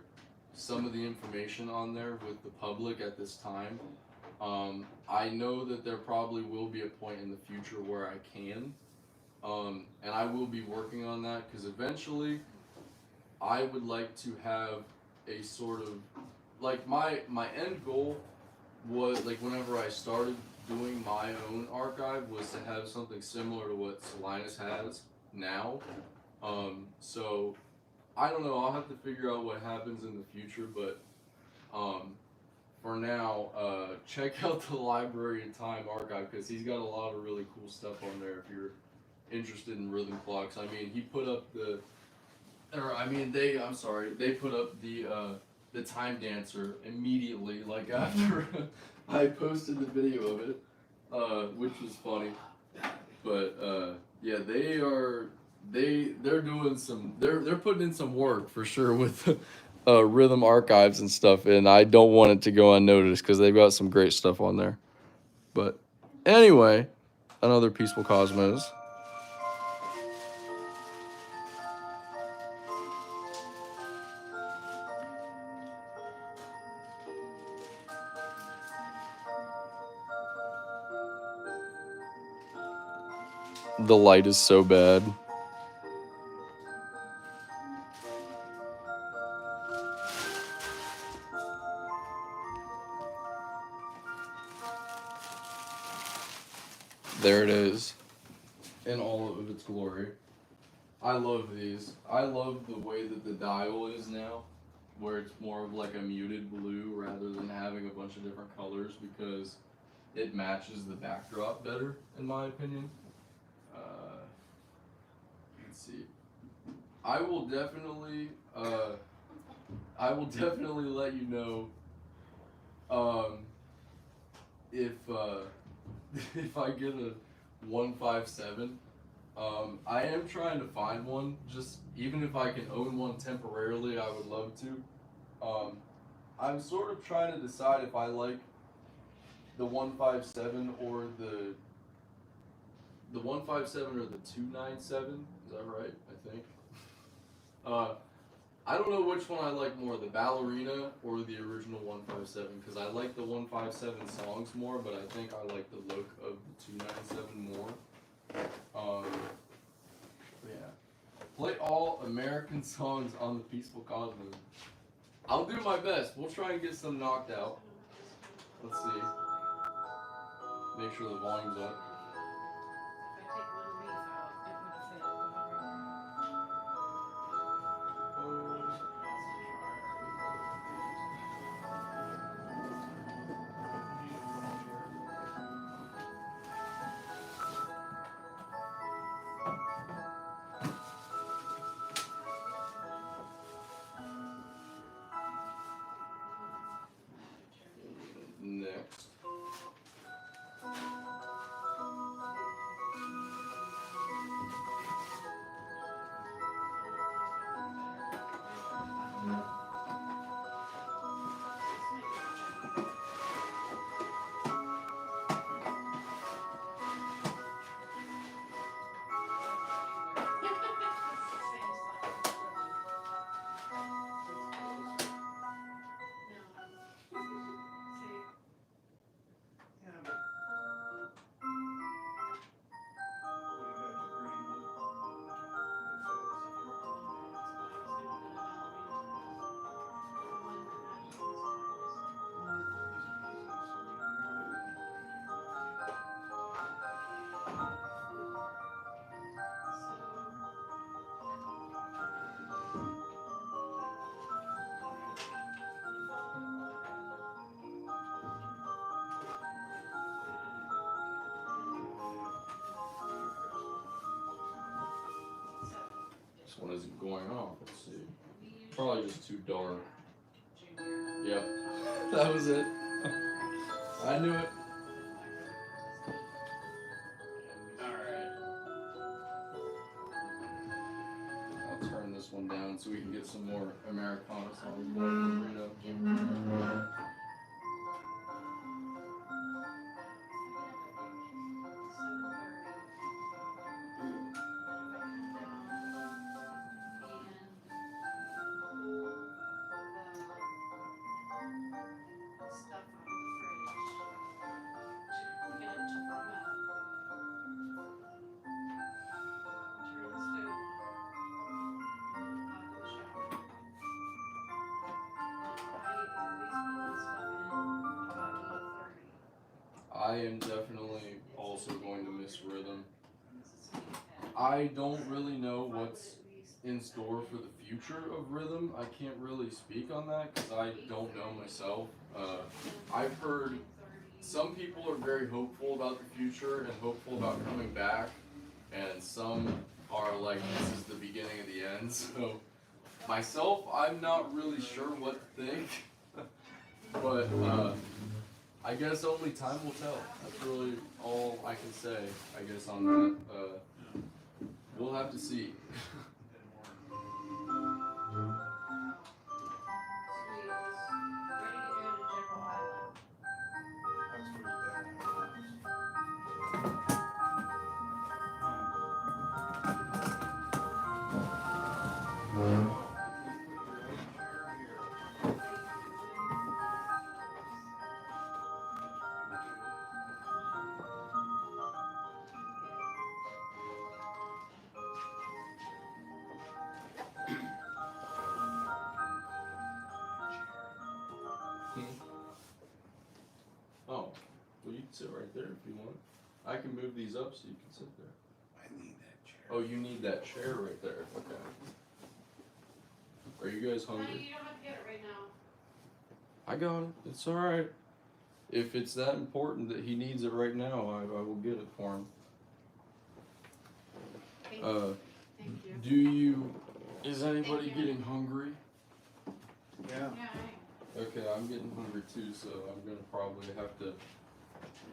some of the information on there with the public at this time. I know that there probably will be a point in the future where I can, and I will be working on that because eventually I would like to have a sort of like my end goal was like whenever I started doing my own archive was to have something similar to what Salinas has now. So I don't know. I'll have to figure out what happens in the future, but um, for now, check out the Library of Time archive because he's got a lot of really cool stuff on there. If you're interested in rhythm clocks, I mean, he put up I'm sorry, they put up the Time Dancer immediately, like after I posted the video of it, which was funny. But yeah, they're doing some they're putting in some work for sure with rhythm archives and stuff, and I don't want it to go unnoticed because they've got some great stuff on there. But anyway, another Peaceful Cosmos. The light is so bad. There it is in all of its glory. I love these. I love the way that the dial is now, where it's more of like a muted blue rather than having a bunch of different colors because it matches the backdrop better, in my opinion. Let's see. I will definitely, let you know, if if I get a 157. I am trying to find one. Just even if I can own one temporarily, I would love to. I'm sort of trying to decide if I like the 157 or the 157 or the 297. Is that right? I think. I don't know which one I like more, the ballerina or the original 157, because I like the 157 songs more, but I think I like the look of the 297 more. Yeah. Play all American songs on the Peaceful Cosmos. I'll do my best. We'll try and get some knocked out. Let's see. Make sure the volume's up. If I take one leaf out, it would fit. Next. This one isn't going off. Let's see. Probably just too dark. Yep. That was it. I knew it. Alright. I'll turn this one down so we can get some more Americana songs going for Reno. I am definitely also going to miss rhythm. I don't really know what's in store for the future of rhythm. I can't really speak on that because I don't know myself. I've heard some people are very hopeful about the future and hopeful about coming back, and some are like, this is the beginning of the end. So myself, I'm not really sure what to think. But I guess only time will tell. That's really all I can say, I guess, on that. We'll have to see. Oh, well, you can sit right there if you want. I can move these up so you can sit there. I need that chair. Oh, you need that chair right there. Okay. Are you guys No, hungry? you don't have to get it right now. I got it. It's alright. if it's that important that he needs it right now, I will get it for him. Thank you. Do you? Is anybody Thank you. getting hungry? Yeah. Yeah. Okay, I'm getting hungry too, so I'm gonna probably have to.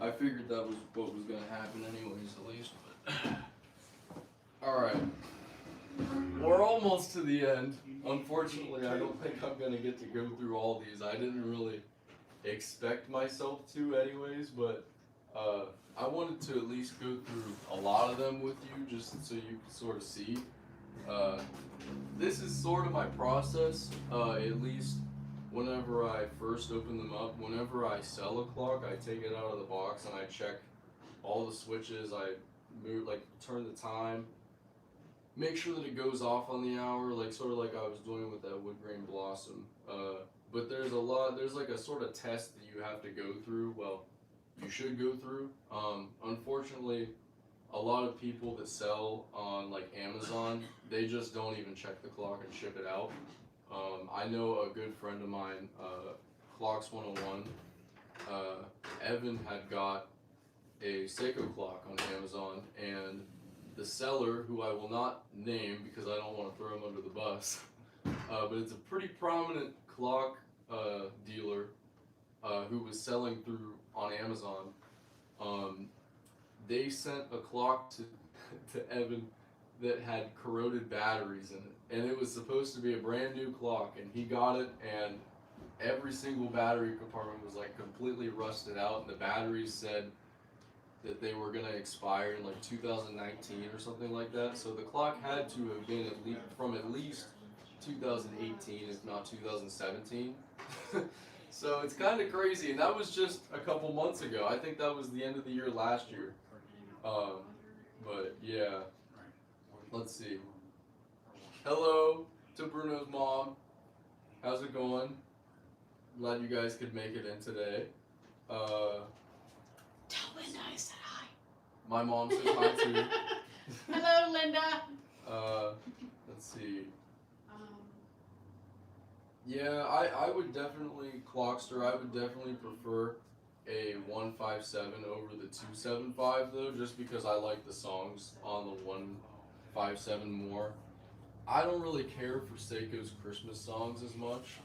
I figured that was what was gonna happen anyways, at least. But all right, we're almost to the end. Unfortunately, I don't think I'm gonna get to go through all these. I didn't really expect myself to, anyways, but I wanted to at least go through a lot of them with you, just so you can sort of see. This is sort of my process, at least whenever I first open them up. Whenever I sell a clock, I take it out of the box and I check all the switches. I move, like, turn the time, make sure that it goes off on the hour, like sort of like I was doing with that wood grain blossom. But there's like a sort of test that you have to go through. Well, you should go through. Unfortunately, a lot of people that sell on like Amazon, they just don't even check the clock and ship it out. I know a good friend of mine, Clocks 101, Evan had got a Seiko clock on Amazon, and the seller, who I will not name because I don't want to throw him under the bus, but it's a pretty prominent clock dealer who was selling through on Amazon. They sent a clock to Evan that had corroded batteries in it, and it was supposed to be a brand new clock, and he got it, and every single battery compartment was like completely rusted out, and the batteries said that they were gonna expire in like 2019 or something like that. So the clock had to have been at least 2018, if not 2017. So it's kind of crazy, and that was just a couple months ago. I think that was the end of the year last year. But yeah, let's see. Hello to Bruno's mom. How's it going? Glad you guys could make it in today. Tell Linda I said hi. My mom says hi too. Hello, Linda. Let's see. Yeah, I would definitely, Clockster, I would definitely prefer a 157 over the 275 though, just because I like the songs on the 157 more. I don't really care for Seiko's Christmas songs as much.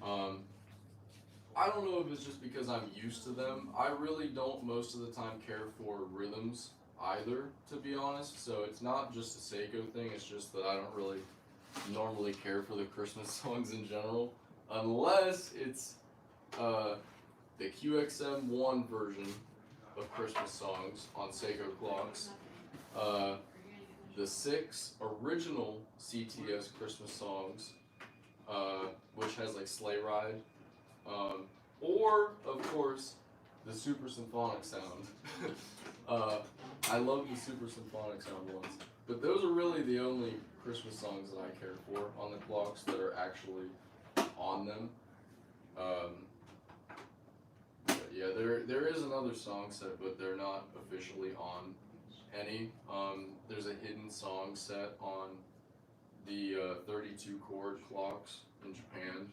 I don't know if it's just because I'm used to them. I really don't most of the time care for rhythms either, to be honest. So it's not just a Seiko thing, it's just that I don't really normally care for the Christmas songs in general. Unless it's the QXM1 version of Christmas songs on Seiko clocks. The 6 original CTS Christmas songs, which has like Sleigh Ride. Or, of course, the Super Symphonic sound. I love the Super Symphonic sound ones. But those are really the only Christmas songs that I care for on the clocks that are actually on them. But yeah, there is another song set, but they're not officially on any. There's a hidden song set on the 32 chord clocks in Japan.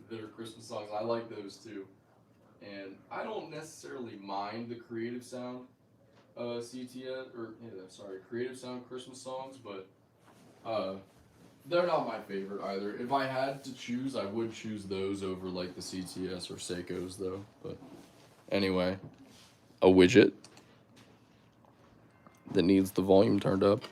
That are Christmas songs. I like those too, and I don't necessarily mind the Creative Sound Creative Sound Christmas songs, but they're not my favorite either. If I had to choose, I would choose those over like the CTS or Seikos though. But anyway, a widget that needs the volume turned up.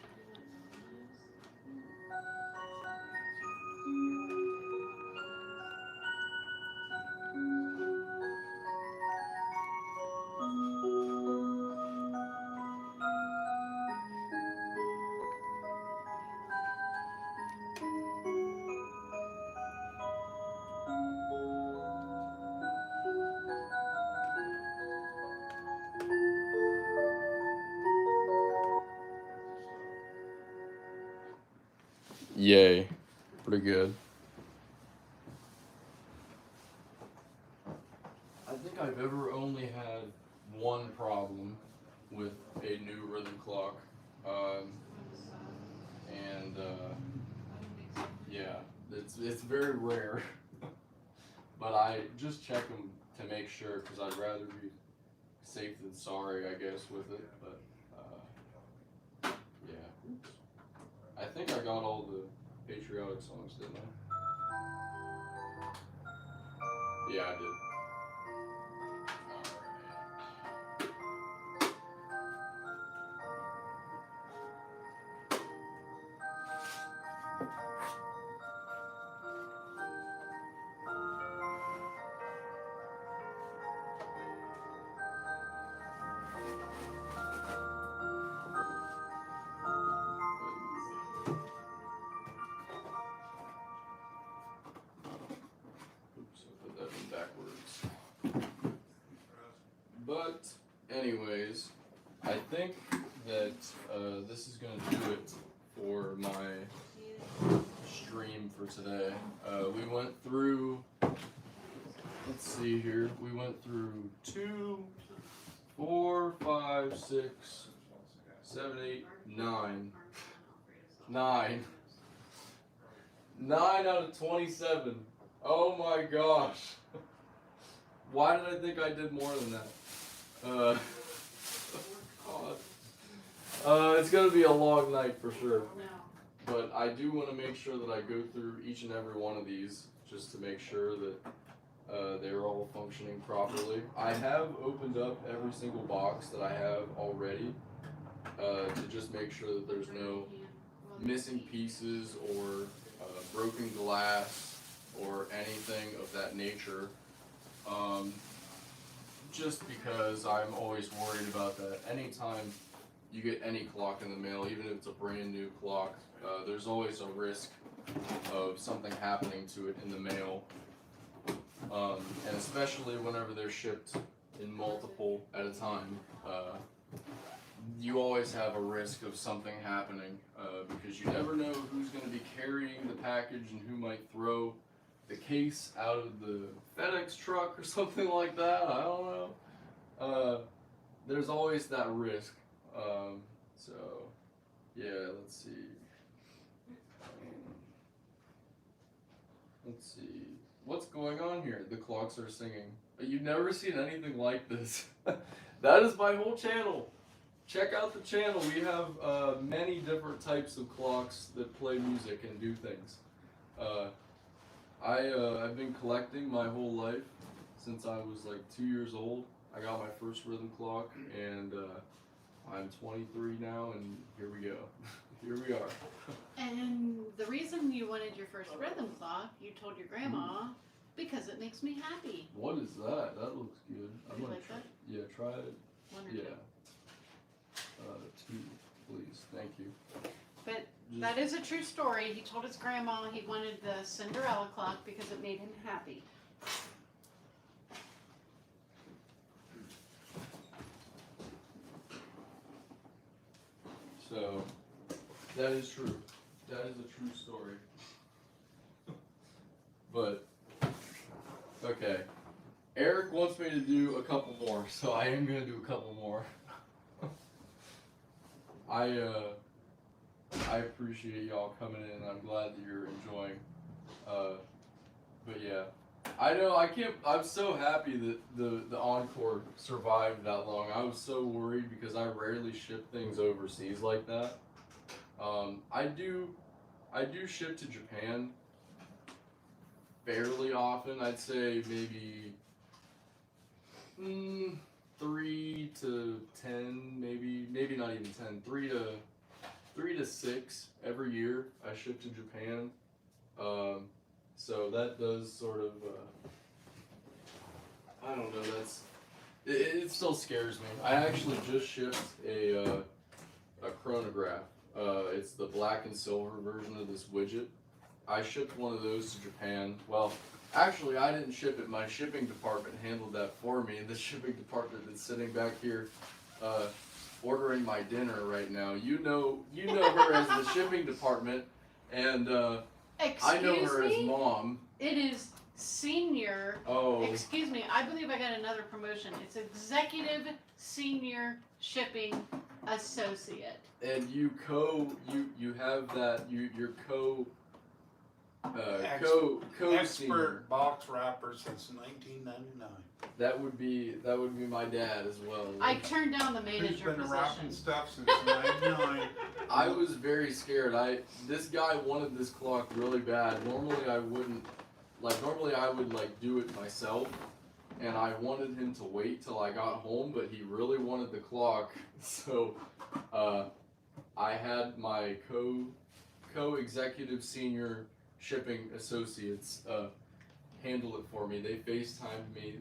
Yay. Pretty good. I think I've ever only had one problem with a new rhythm clock. Yeah, it's very rare. but I just check them to make sure because I'd rather be safe than sorry, I guess, with it. But yeah, oops. I think I got all the patriotic songs, didn't I? Yeah, I did. Oops, I put that in backwards. But, anyways, I think that this is going to do it for my stream for today. We went through, let's see here, we went through 2, 4, 5, 6, 7, 8, 9. 9 out of 27. Oh my gosh. Why did I think I did more than that? God. It's gonna be a long night for sure. No. But I do want to make sure that I go through each and every one of these just to make sure that they're all functioning properly. I have opened up every single box that I have already to just make sure that there's no missing pieces or broken glass or anything of that nature. Just because I'm always worried about that. Anytime you get any clock in the mail, even if it's a brand new clock, there's always a risk of something happening to it in the mail. And especially whenever they're shipped in multiple at a time, you always have a risk of something happening because you never know who's going to be carrying the package and who might throw the case out of the FedEx truck or something like that. I don't know. There's always that risk. So, yeah, let's see. Let's see. What's going on here? The clocks are singing. You've never seen anything like this. That is my whole channel. Check out the channel. We have many different types of clocks that play music and do things. I've been collecting my whole life since I was like 2 years old. I got my first rhythm clock, and I'm 23 now, and here we go. Here we are. And the reason you wanted your first rhythm clock, you told your grandma, because it makes me happy. What is that? That looks good. You like that? Yeah, try it. One or Yeah. two. 2, please. Thank you. But that is a true story. He told his grandma he wanted the Cinderella clock because it made him happy. So, that is true. That is a true story. But, okay. Eric wants me to do a couple more, so I am going to do a couple more. I appreciate y'all coming in, and I'm glad that you're enjoying. But yeah, I know I'm so happy that the Encore survived that long. I was so worried because I rarely ship things overseas like that. I do ship to Japan fairly often. I'd say maybe 3 to 10, maybe not even 10, 3 to 6 every year I ship to Japan. So that does sort of, I don't know, it still scares me. I actually just shipped a chronograph. It's the black and silver version of this widget. I shipped one of those to Japan. Well, actually, I didn't ship it. My shipping department handled that for me. The shipping department is sitting back here ordering my dinner right now. You know her as the shipping department, and I know her as mom. It is senior. Oh. Excuse me. I believe I got another promotion. It's executive senior shipping associate. And you have that you're co-senior. Expert box wrapper since 1999. That would be my dad as well. I turned down the Who's manager been wrapping position. stuff since 99. I was very scared. This guy wanted this clock really bad. Normally I wouldn't. Normally I would do it myself, and I wanted him to wait till I got home, but he really wanted the clock, so I had my co-executive senior shipping associates handle it for me. They FaceTimed me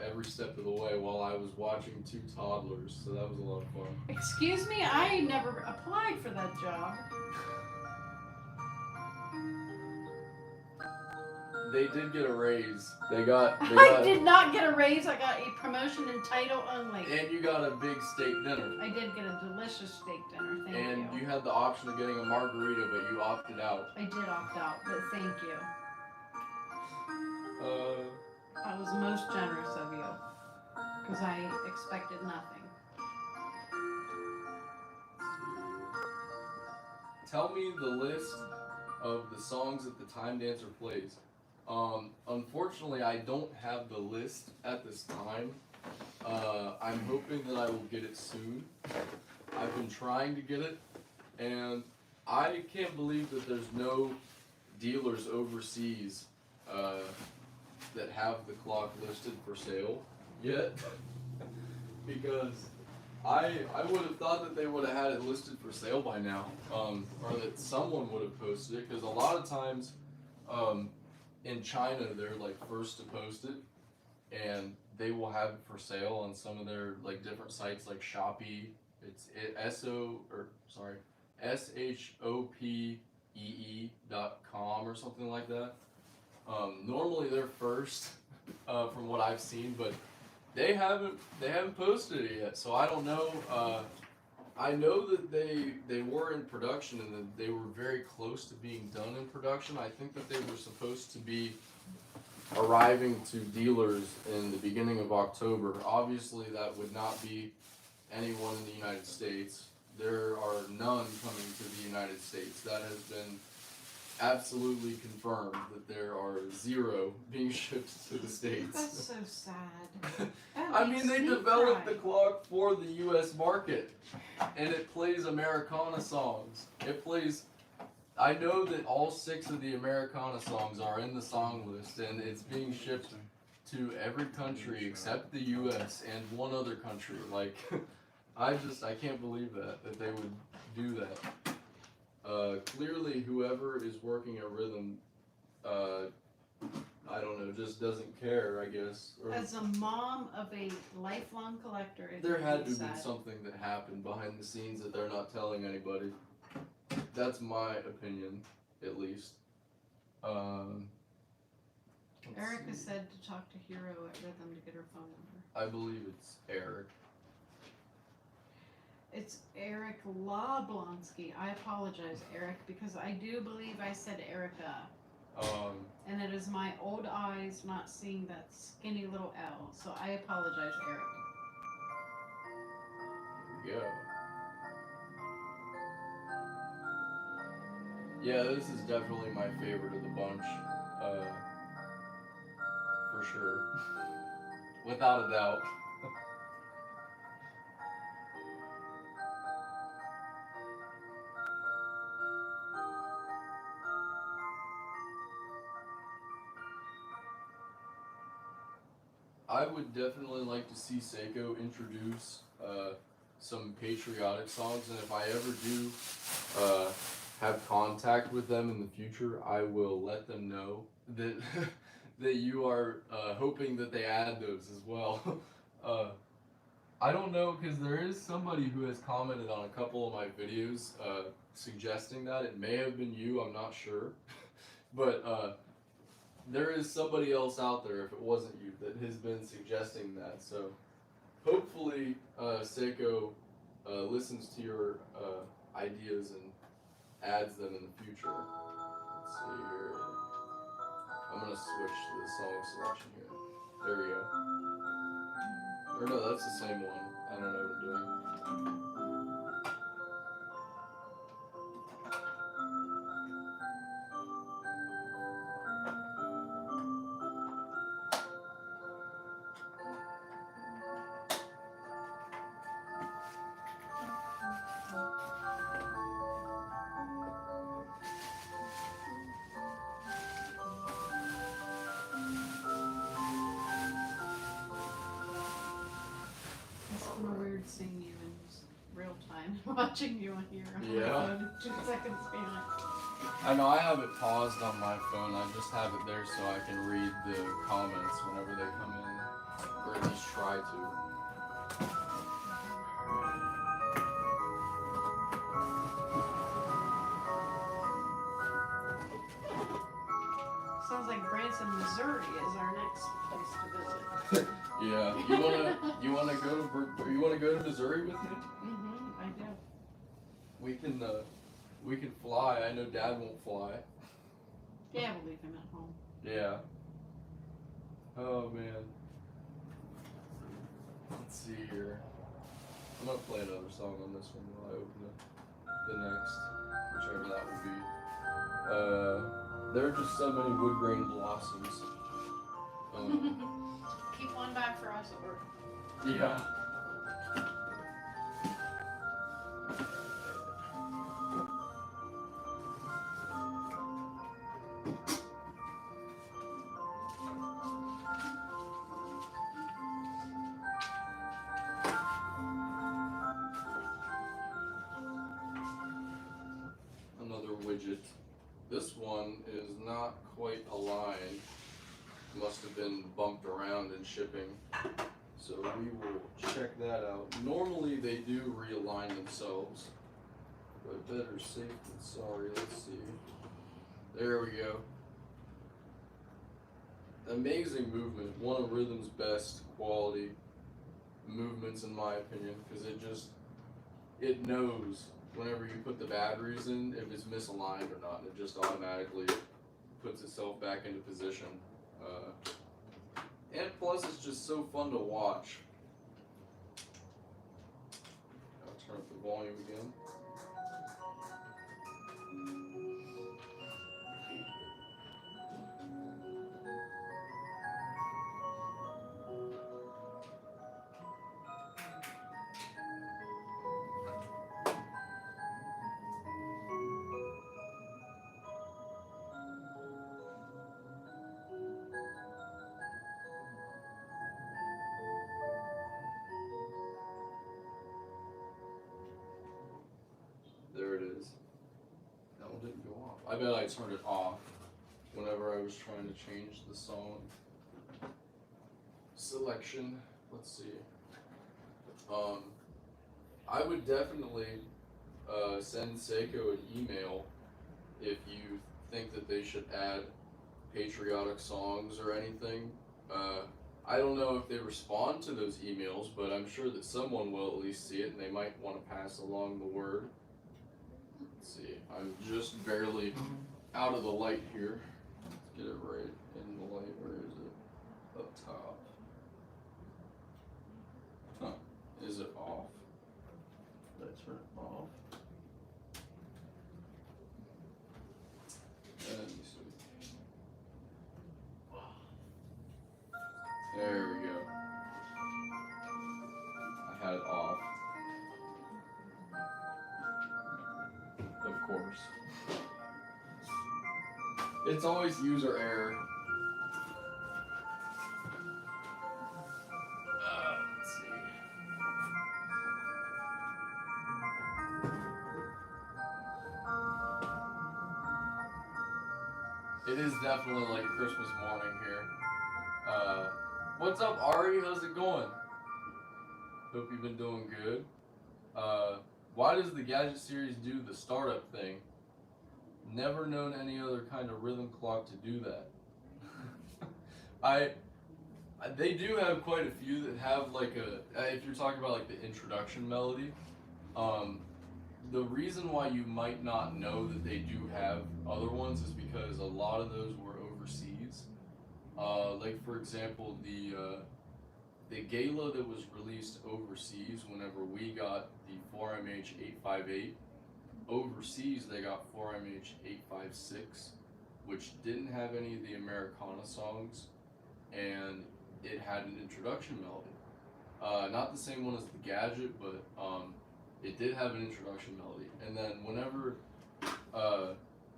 every step of the way while I was watching two toddlers, so that was a lot of fun. Excuse me, I never applied for that job. They did get a raise. They I got did not get a raise. I got a promotion in title only. and you got a big steak dinner. I did get a delicious steak dinner. Thank And you. you had the option of getting a margarita, but you opted out. I did opt out, but thank you. I was most generous of you because I expected nothing. Tell me the list of the songs that the time dancer plays. Unfortunately, I don't have the list at this time. I'm hoping that I will get it soon. I've been trying to get it, and I can't believe that there's no dealers overseas that have the clock listed for sale yet. Because I would have thought that they would have had it listed for sale by now, or that someone would have posted it, because a lot of times in China they're first to post it, and they will have it for sale on some of their different sites like Shopee. It's shopee.com or something like that. Normally they're first from what I've seen, but they haven't posted it yet, so I don't know. I know that they were in production and that they were very close to being done in production. I think that they were supposed to be arriving to dealers in the beginning of October. Obviously, that would not be anyone in the United States. There are none coming to the United States. That has been absolutely confirmed, that there are 0 being shipped to the States. That's so sad. I mean, they developed the clock for the U.S. market, and it plays Americana songs. I know that all 6 of the Americana songs are in the song list, and it's being shipped to every country except the U.S. and one other country. I can't believe that they would do that. Clearly, whoever is working at Rhythm, I don't know, just doesn't care, I guess. Or As a mom of a lifelong collector, it's there had to really have been sad. something that happened behind the scenes that they're not telling anybody. That's my opinion, at least. Let's Erica see. said to talk to Hero at Rhythm to get her phone number. I believe it's Eric. It's Eric Lablonsky. I apologize, Eric, because I do believe I said Erica. And it is my old eyes not seeing that skinny little L. So I apologize, Eric. Yeah. Yeah, this is definitely my favorite of the bunch. For sure. Without a doubt. I would definitely like to see Seiko introduce some patriotic songs, and if I ever do have contact with them in the future, I will let them know that that you are hoping that they add those as well. I don't know, because there is somebody who has commented on a couple of my videos suggesting that. It may have been you, I'm not sure. But there is somebody else out there, if it wasn't you, that has been suggesting that. So hopefully Seiko listens to your ideas and adds them in the future. Let's see here. I'm going to switch to the song selection here. There we go. Or no, that's the same one. I don't know what I'm doing. weird seeing you in real time, watching you on your Yeah. phone, 2 seconds behind. I know I have it paused on my phone. I just have it there so I can read the comments whenever they come in, or at least try to. Sounds like Branson, Missouri is our next place to visit. Yeah, you wanna go to Missouri with me? I do. We can fly. I know Dad won't fly. Yeah, we'll leave him at home. Yeah. Oh man. Let's see here. I'm gonna play another song on this one while I open the next, whichever that will be. There are just so many wood grain blossoms. Keep one back for us at work. Yeah. Another widget. This one is not quite aligned. Must have been bumped around in shipping. So we will check that out. Normally they do realign themselves, but better safe than sorry. Let's see. There we go. Amazing movement. One of Rhythm's best quality movements in my opinion, because it knows whenever you put the batteries in if it's misaligned or not. It just automatically puts itself back into position. And plus, it's just so fun to watch. I'll turn up the volume again. There it is. That one didn't go off. I bet I turned it off whenever I was trying to change the song selection. Let's see. I would definitely send Seiko an email if you think that they should add patriotic songs or anything. I don't know if they respond to those emails, but I'm sure that someone will at least see it and they might want to pass along the word. Let's see, I'm just barely out of the light here. Let's get it right in the light. Where is it? Up top. Huh. Is it off? Did I turn it off? Let me see. There we go. I had it off. Of course. It's always user error. Let's see. It is definitely like Christmas morning here. What's up, Ari? How's it going? Hope you've been doing good. Why does the Gadget series do the startup thing? Never known any other kind of rhythm clock to do that. They do have quite a few that have like if you're talking about like the introduction melody, the reason why you might not know that they do have other ones is because a lot of those were overseas. Like for example, the Gala that was released overseas whenever we got the 4MH 858, overseas they got 4MH 856, which didn't have any of the Americana songs, and it had an introduction melody. Not the same one as the Gadget, but it did have an introduction melody. And then whenever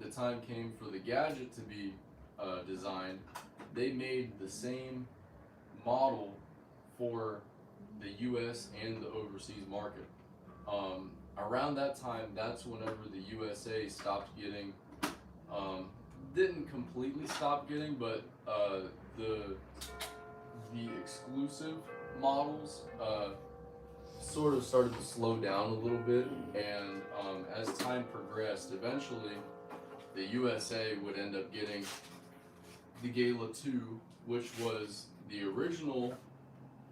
the time came for the Gadget to be designed, they made the same model for the U.S. and the overseas market. Around that time, that's whenever the USA stopped getting, didn't completely stop getting, but the the exclusive models sort of started to slow down a little bit, and as time progressed, eventually the USA would end up getting the Gala 2, which was the original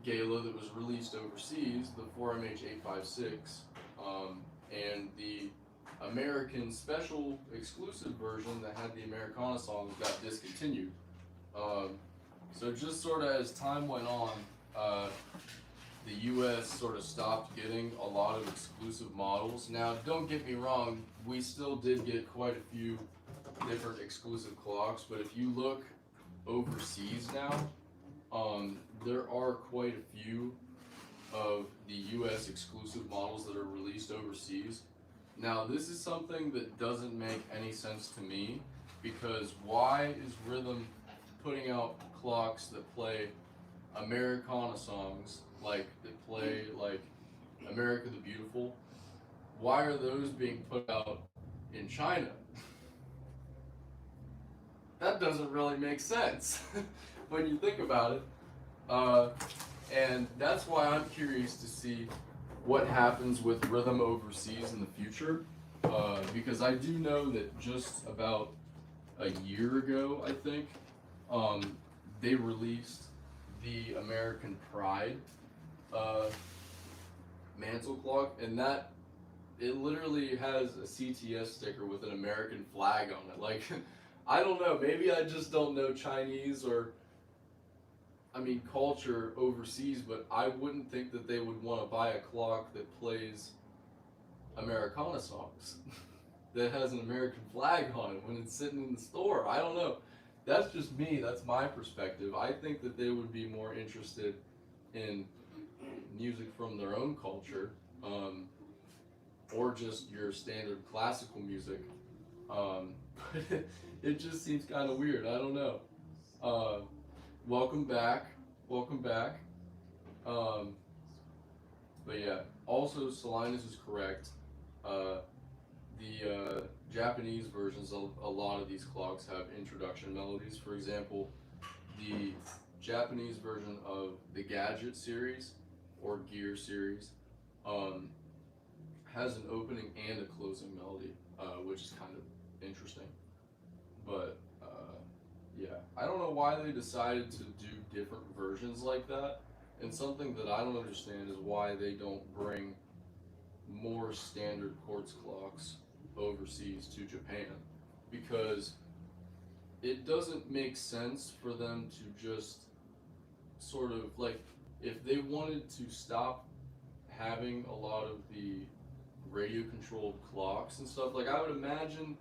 Gala that was released overseas, the 4MH856, and the American special exclusive version that had the Americana songs got discontinued. So just sort of as time went on, the US sort of stopped getting a lot of exclusive models. Now, don't get me wrong, we still did get quite a few different exclusive clocks, but if you look overseas now, there are quite a few of the US exclusive models that are released overseas. Now, this is something that doesn't make any sense to me, because why is Rhythm putting out clocks that play Americana songs, like that play like America the Beautiful? Why are those being put out in China? That doesn't really make sense when you think about it. And that's why I'm curious to see what happens with Rhythm overseas in the future. Because I do know that just about a year ago, I think, they released the American Pride mantle clock, and that it literally has a CTS sticker with an American flag on it. Like, I don't know, maybe I just don't know Chinese or, I mean, culture overseas, but I wouldn't think that they would want to buy a clock that plays Americana songs that has an American flag on it when it's sitting in the store. I don't know. That's just me. That's my perspective. I think that they would be more interested in music from their own culture, or just your standard classical music. But it just seems kind of weird. I don't know. Welcome back. Welcome back. But yeah, also Salinas is correct. The Japanese versions of a lot of these clocks have introduction melodies. For example, the Japanese version of the Gadget series or Gear series has an opening and a closing melody, which is kind of interesting. But yeah, I don't know why they decided to do different versions like that. And something that I don't understand is why they don't bring more standard quartz clocks overseas to Japan, because it doesn't make sense for them to just sort of like, if they wanted to stop having a lot of the radio controlled clocks and stuff, like I would imagine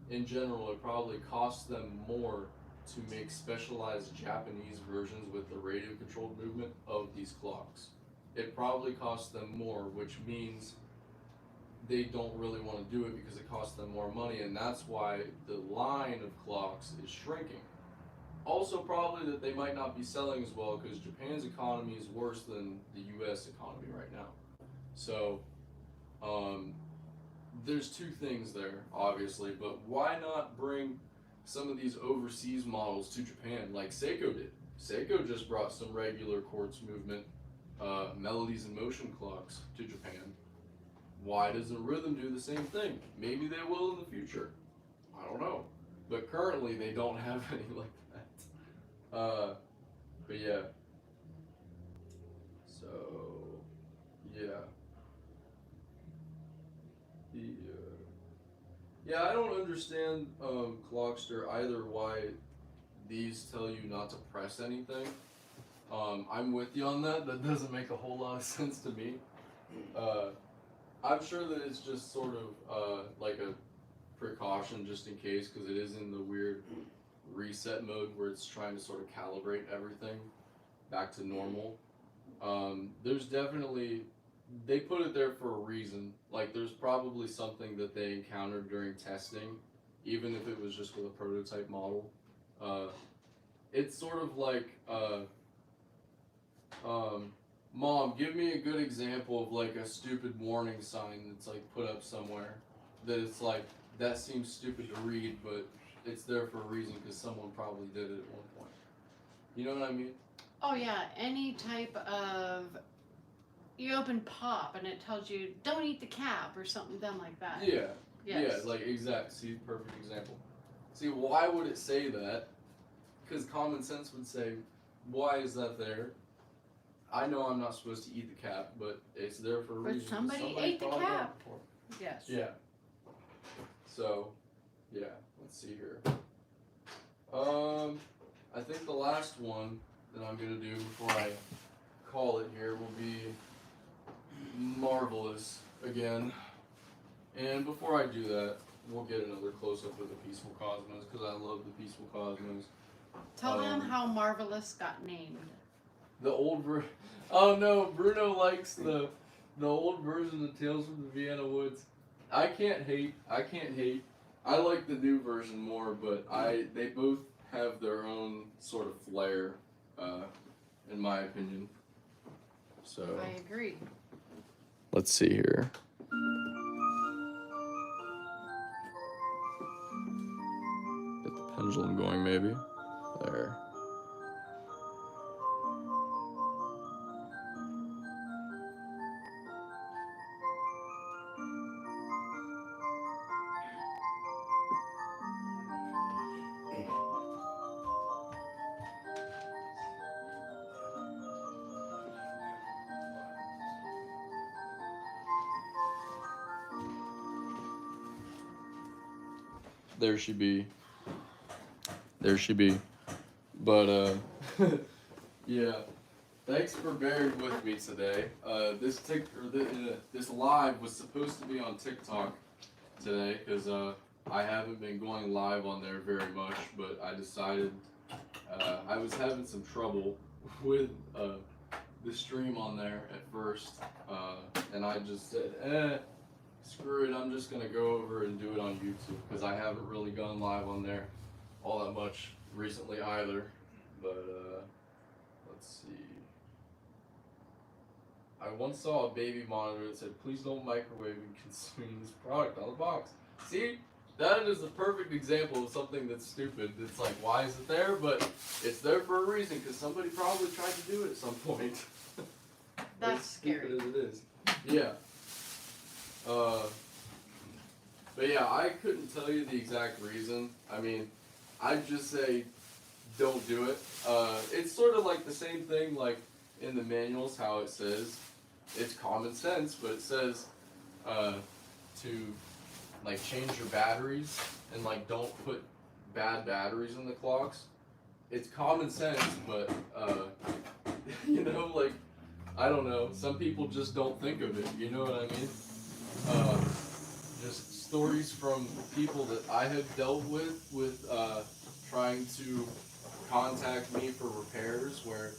in general it probably costs them more to make specialized Japanese versions with the radio controlled movement of these clocks. It probably costs them more, which means they don't really want to do it because it costs them more money, and that's why the line of clocks is shrinking. Also, probably that they might not be selling as well because Japan's economy is worse than the US economy right now. So, there's two things there, obviously, but why not bring some of these overseas models to Japan like Seiko did? Seiko just brought some regular quartz movement melodies and motion clocks to Japan. Why doesn't Rhythm do the same thing? Maybe they will in the future. I don't know. But currently they don't have any like that. But yeah. So, yeah. Yeah, I don't understand, Clockster, either why these tell you not to press anything. I'm with you on that. That doesn't make a whole lot of sense to me. I'm sure that it's just sort of like a precaution just in case, because it is in the weird reset mode where it's trying to sort of calibrate everything back to normal. There's definitely, they put it there for a reason. Like, there's probably something that they encountered during testing, even if it was just with a prototype model. It's sort of like Mom, give me a good example of like a stupid warning sign that's like put up somewhere that it's like that seems stupid to read, but it's there for a reason because someone probably did it at one point. You know what I mean? Oh yeah, any type of you open pop and it tells you don't eat the cap or something dumb like that. Yeah. Yes. Yeah, like exact. See, perfect example. See, why would it say that? Because common sense would say, why is that there? I know I'm not supposed to eat the cap, but it's there for a But reason. 'cause somebody ate the probably done it cap. before. Yes. Yeah. So, yeah. Let's see here. I think the last one that I'm gonna do before I call it here will be marvelous again. And before I do that, we'll get another close up of the Peaceful Cosmos because I love the Peaceful Cosmos. Tell them how Marvelous got named. The old oh no, Bruno likes the old version of Tales from the Vienna Woods. I can't hate. I like the new version more, but they both have their own sort of flair, in my opinion. So I agree. let's see here. Get the pendulum going, maybe. There. There she be. There she be. But yeah. Thanks for bearing with me today. This live was supposed to be on TikTok today because I haven't been going live on there very much, but I decided I was having some trouble with the stream on there at first, and I just said, screw it, I'm just gonna go over and do it on YouTube because I haven't really gone live on there all that much recently either. But let's see. I once saw a baby monitor that said, "Please don't microwave and consume this product on the box." See, that is a perfect example of something that's stupid. It's like, why is it there? But it's there for a reason because somebody probably tried to do it at some point. That's as scary. stupid as it is. Yeah. But yeah, I couldn't tell you the exact reason. I mean, I'd just say, don't do it. It's sort of like the same thing, like in the manuals, how it says, it's common sense, but it says to like change your batteries and like don't put bad batteries in the clocks. It's common sense, but you know, like I don't know. Some people just don't think of it. You know what I mean? Just stories from people that I have dealt with trying to contact me for repairs where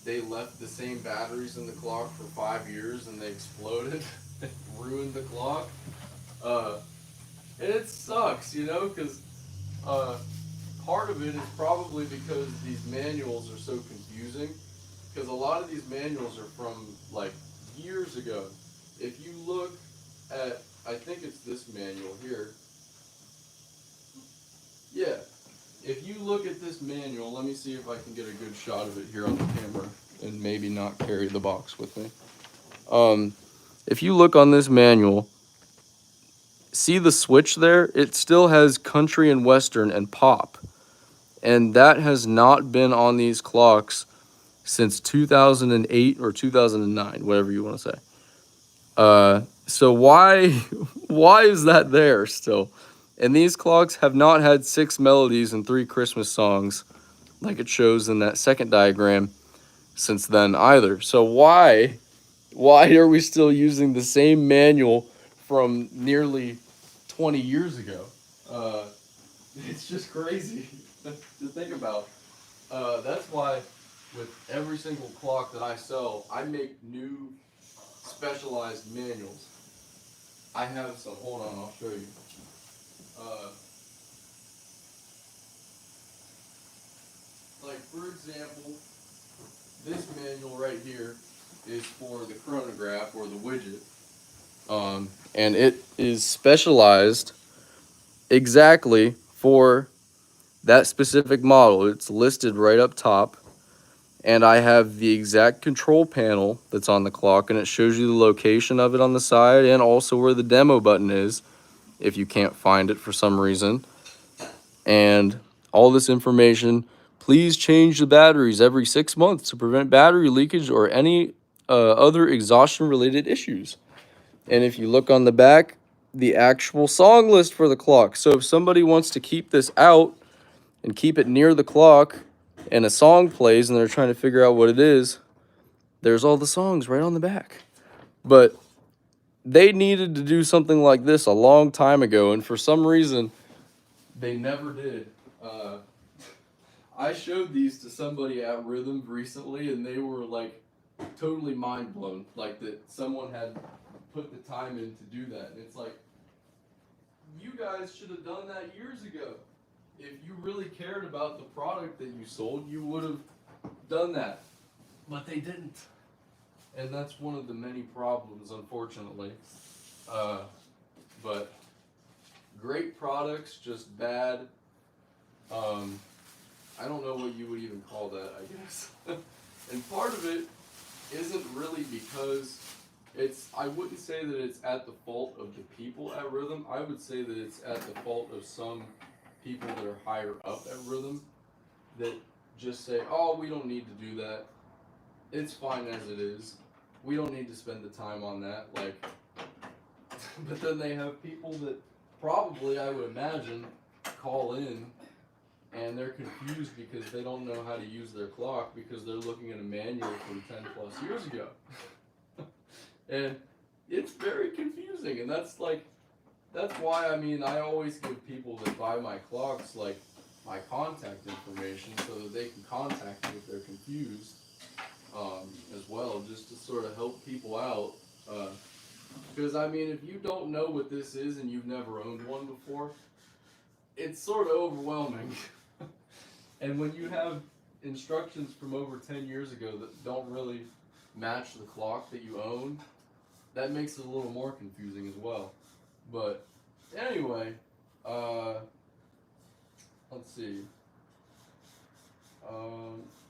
they left the same batteries in the clock for 5 years and they exploded and ruined the clock. And it sucks, you know, because part of it is probably because these manuals are so confusing. Because a lot of these manuals are from like years ago. If you look at, I think it's this manual here. Yeah. If you look at this manual, let me see if I can get a good shot of it here on the camera and maybe not carry the box with me. If you look on this manual, see the switch there? It still has country and western and pop. And that has not been on these clocks since 2008 or 2009, whatever you want to say. So why is that there still? And these clocks have not had 6 melodies and 3 Christmas songs like it shows in that second diagram since then either. So why are we still using the same manual from nearly 20 years ago? It's just crazy to think about. That's why with every single clock that I sell, I make new specialized manuals. I have some, hold on, I'll show you. Like for example, this manual right here is for the chronograph or the widget. And it is specialized exactly for that specific model. It's listed right up top. And I have the exact control panel that's on the clock, and it shows you the location of it on the side and also where the demo button is if you can't find it for some reason. And all this information, please change the batteries every 6 months to prevent battery leakage or any other exhaustion related issues. And if you look on the back, the actual song list for the clock. So if somebody wants to keep this out and keep it near the clock and a song plays and they're trying to figure out what it is, there's all the songs right on the back. But they needed to do something like this a long time ago, and for some reason, they never did. I showed these to somebody at Rhythm recently, and they were like totally mind blown, like that someone had put the time in to do that. And it's like, you guys should have done that years ago. If you really cared about the product that you sold, you would have done that. But they didn't. And that's one of the many problems, unfortunately. But great products, just bad. I don't know what you would even call that, I guess. And part of it isn't really because I wouldn't say that it's at the fault of the people at Rhythm. I would say that it's at the fault of some people that are higher up at Rhythm that just say, oh, we don't need to do that. It's fine as it is. We don't need to spend the time on that. Like, but then they have people that probably, I would imagine, call in and they're confused because they don't know how to use their clock because they're looking at a manual from 10 plus years ago. And it's very confusing, and that's why, I mean, I always give people that buy my clocks like my contact information so that they can contact me if they're confused, as well, just to sort of help people out. Because I mean, if you don't know what this is and you've never owned one before, it's sort of overwhelming. And when you have instructions from over 10 years ago that don't really match the clock that you own, that makes it a little more confusing as well. But anyway, let's see.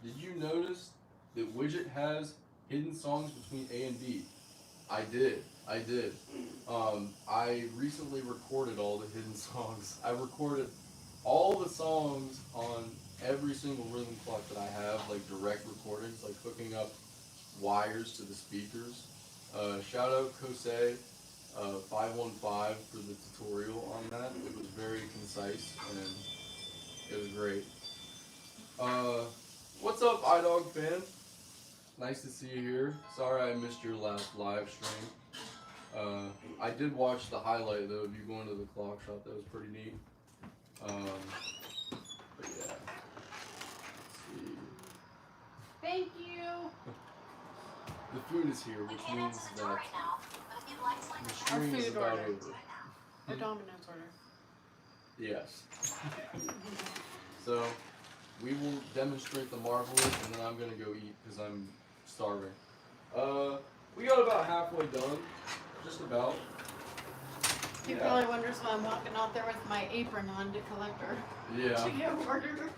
Did you notice that Widget has hidden songs between A and B? I did. I recently recorded all the hidden songs. I recorded all the songs on every single rhythm clock that I have, like direct recordings, like hooking up wires to the speakers. Shout out Kosei 515 for the tutorial on that. It was very concise and it was great. What's up, iDog fan? Nice to see you here. Sorry I missed your last live stream. I did watch the highlight though of you going to the clock shop. That was pretty neat. But yeah. Let's see. Thank you. The food is here, which means that the stream is food about order. over. A Domino's order. Yes. So, we will demonstrate the marvelous, and then I'm gonna go eat because I'm starving. We got about halfway done, just about. He probably wonders why I'm walking out there with my apron on to collect her. Yeah. To get order.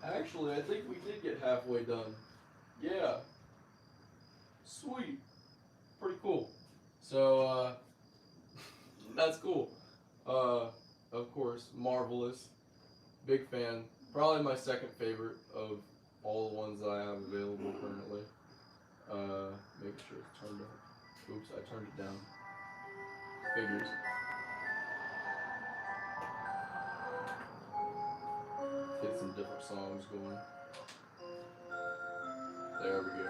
Actually, I think we did get halfway done. Yeah. Sweet. Pretty cool. So, that's cool. Of course, marvelous. Big fan. Probably my second favorite of all the ones that I have available currently. Make sure it's turned up. Oops, I turned it down. Figures. Get some different songs going. There we go.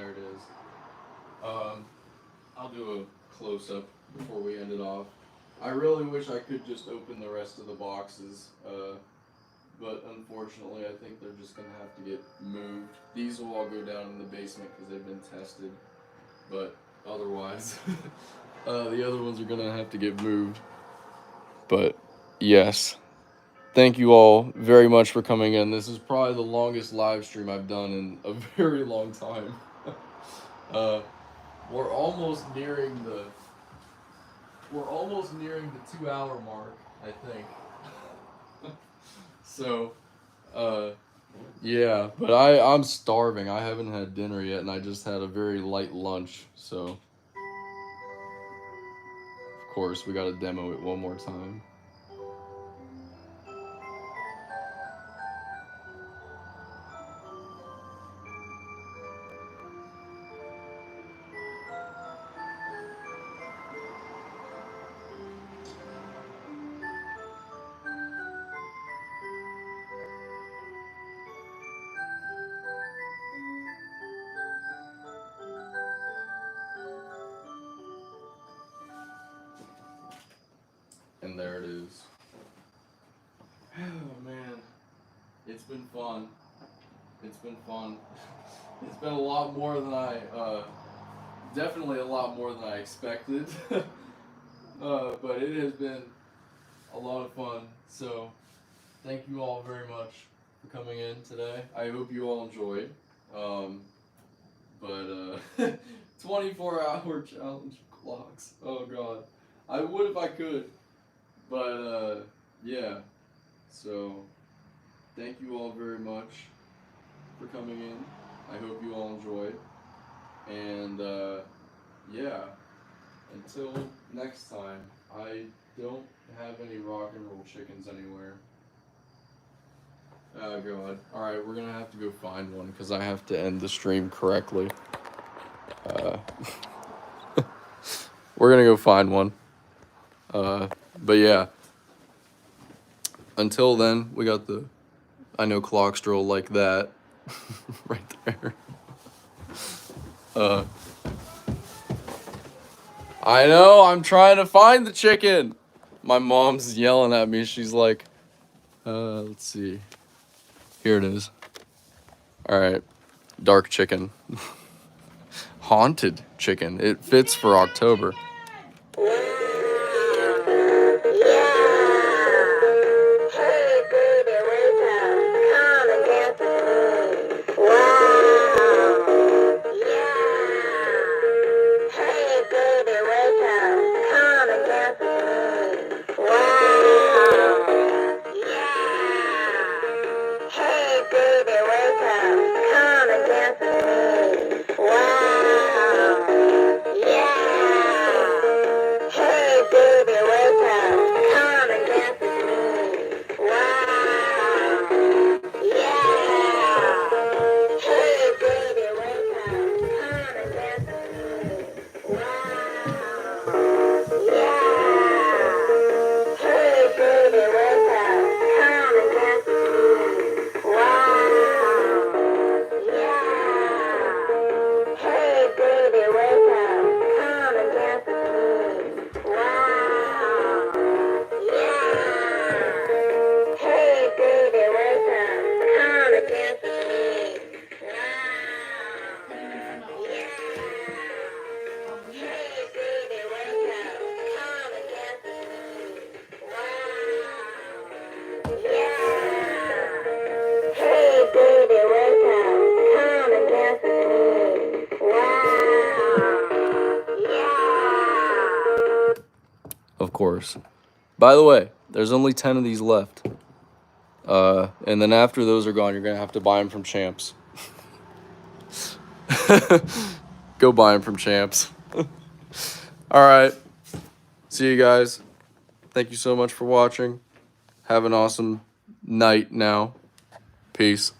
there it is. I'll do a close-up before we end it off. I really wish I could just open the rest of the boxes, but unfortunately I think they're just going to have to get moved. These will all go down in the basement because they've been tested, but otherwise the other ones are going to have to get moved. But yes, thank you all very much for coming in. This is probably the longest live stream I've done in a very long time. We're almost nearing the 2-hour mark, I think. So, yeah, but I'm starving. I haven't had dinner yet, and I just had a very light lunch. So, of course, we got to demo it one more time. And there it is. Oh man, it's been fun. It's been fun. It's been a lot more than definitely a lot more than I expected. But it has been a lot of fun. So thank you all very much for coming in today. I hope you all enjoyed. But 24-hour challenge clocks. Oh god. I would if I could. But yeah. So thank you all very much for coming in. I hope you all enjoyed. And yeah. Until next time, I don't have any rock and roll chickens anywhere. Oh god. Alright, we're gonna have to go find one because I have to end the stream correctly. We're gonna go find one. But yeah. Until then, we got the I know clock stroll like that. Right there. I know, I'm trying to find the chicken. My mom's yelling at me. She's like, let's see. Here it is. All right. Dark chicken. Haunted chicken. It fits for October. Of course. By the way, there's only 10 of these left. And then after those are gone, you're going to have to buy them from Champs. Go buy them from Champs. All right. See you guys. Thank you so much for watching. Have an awesome night now. Peace.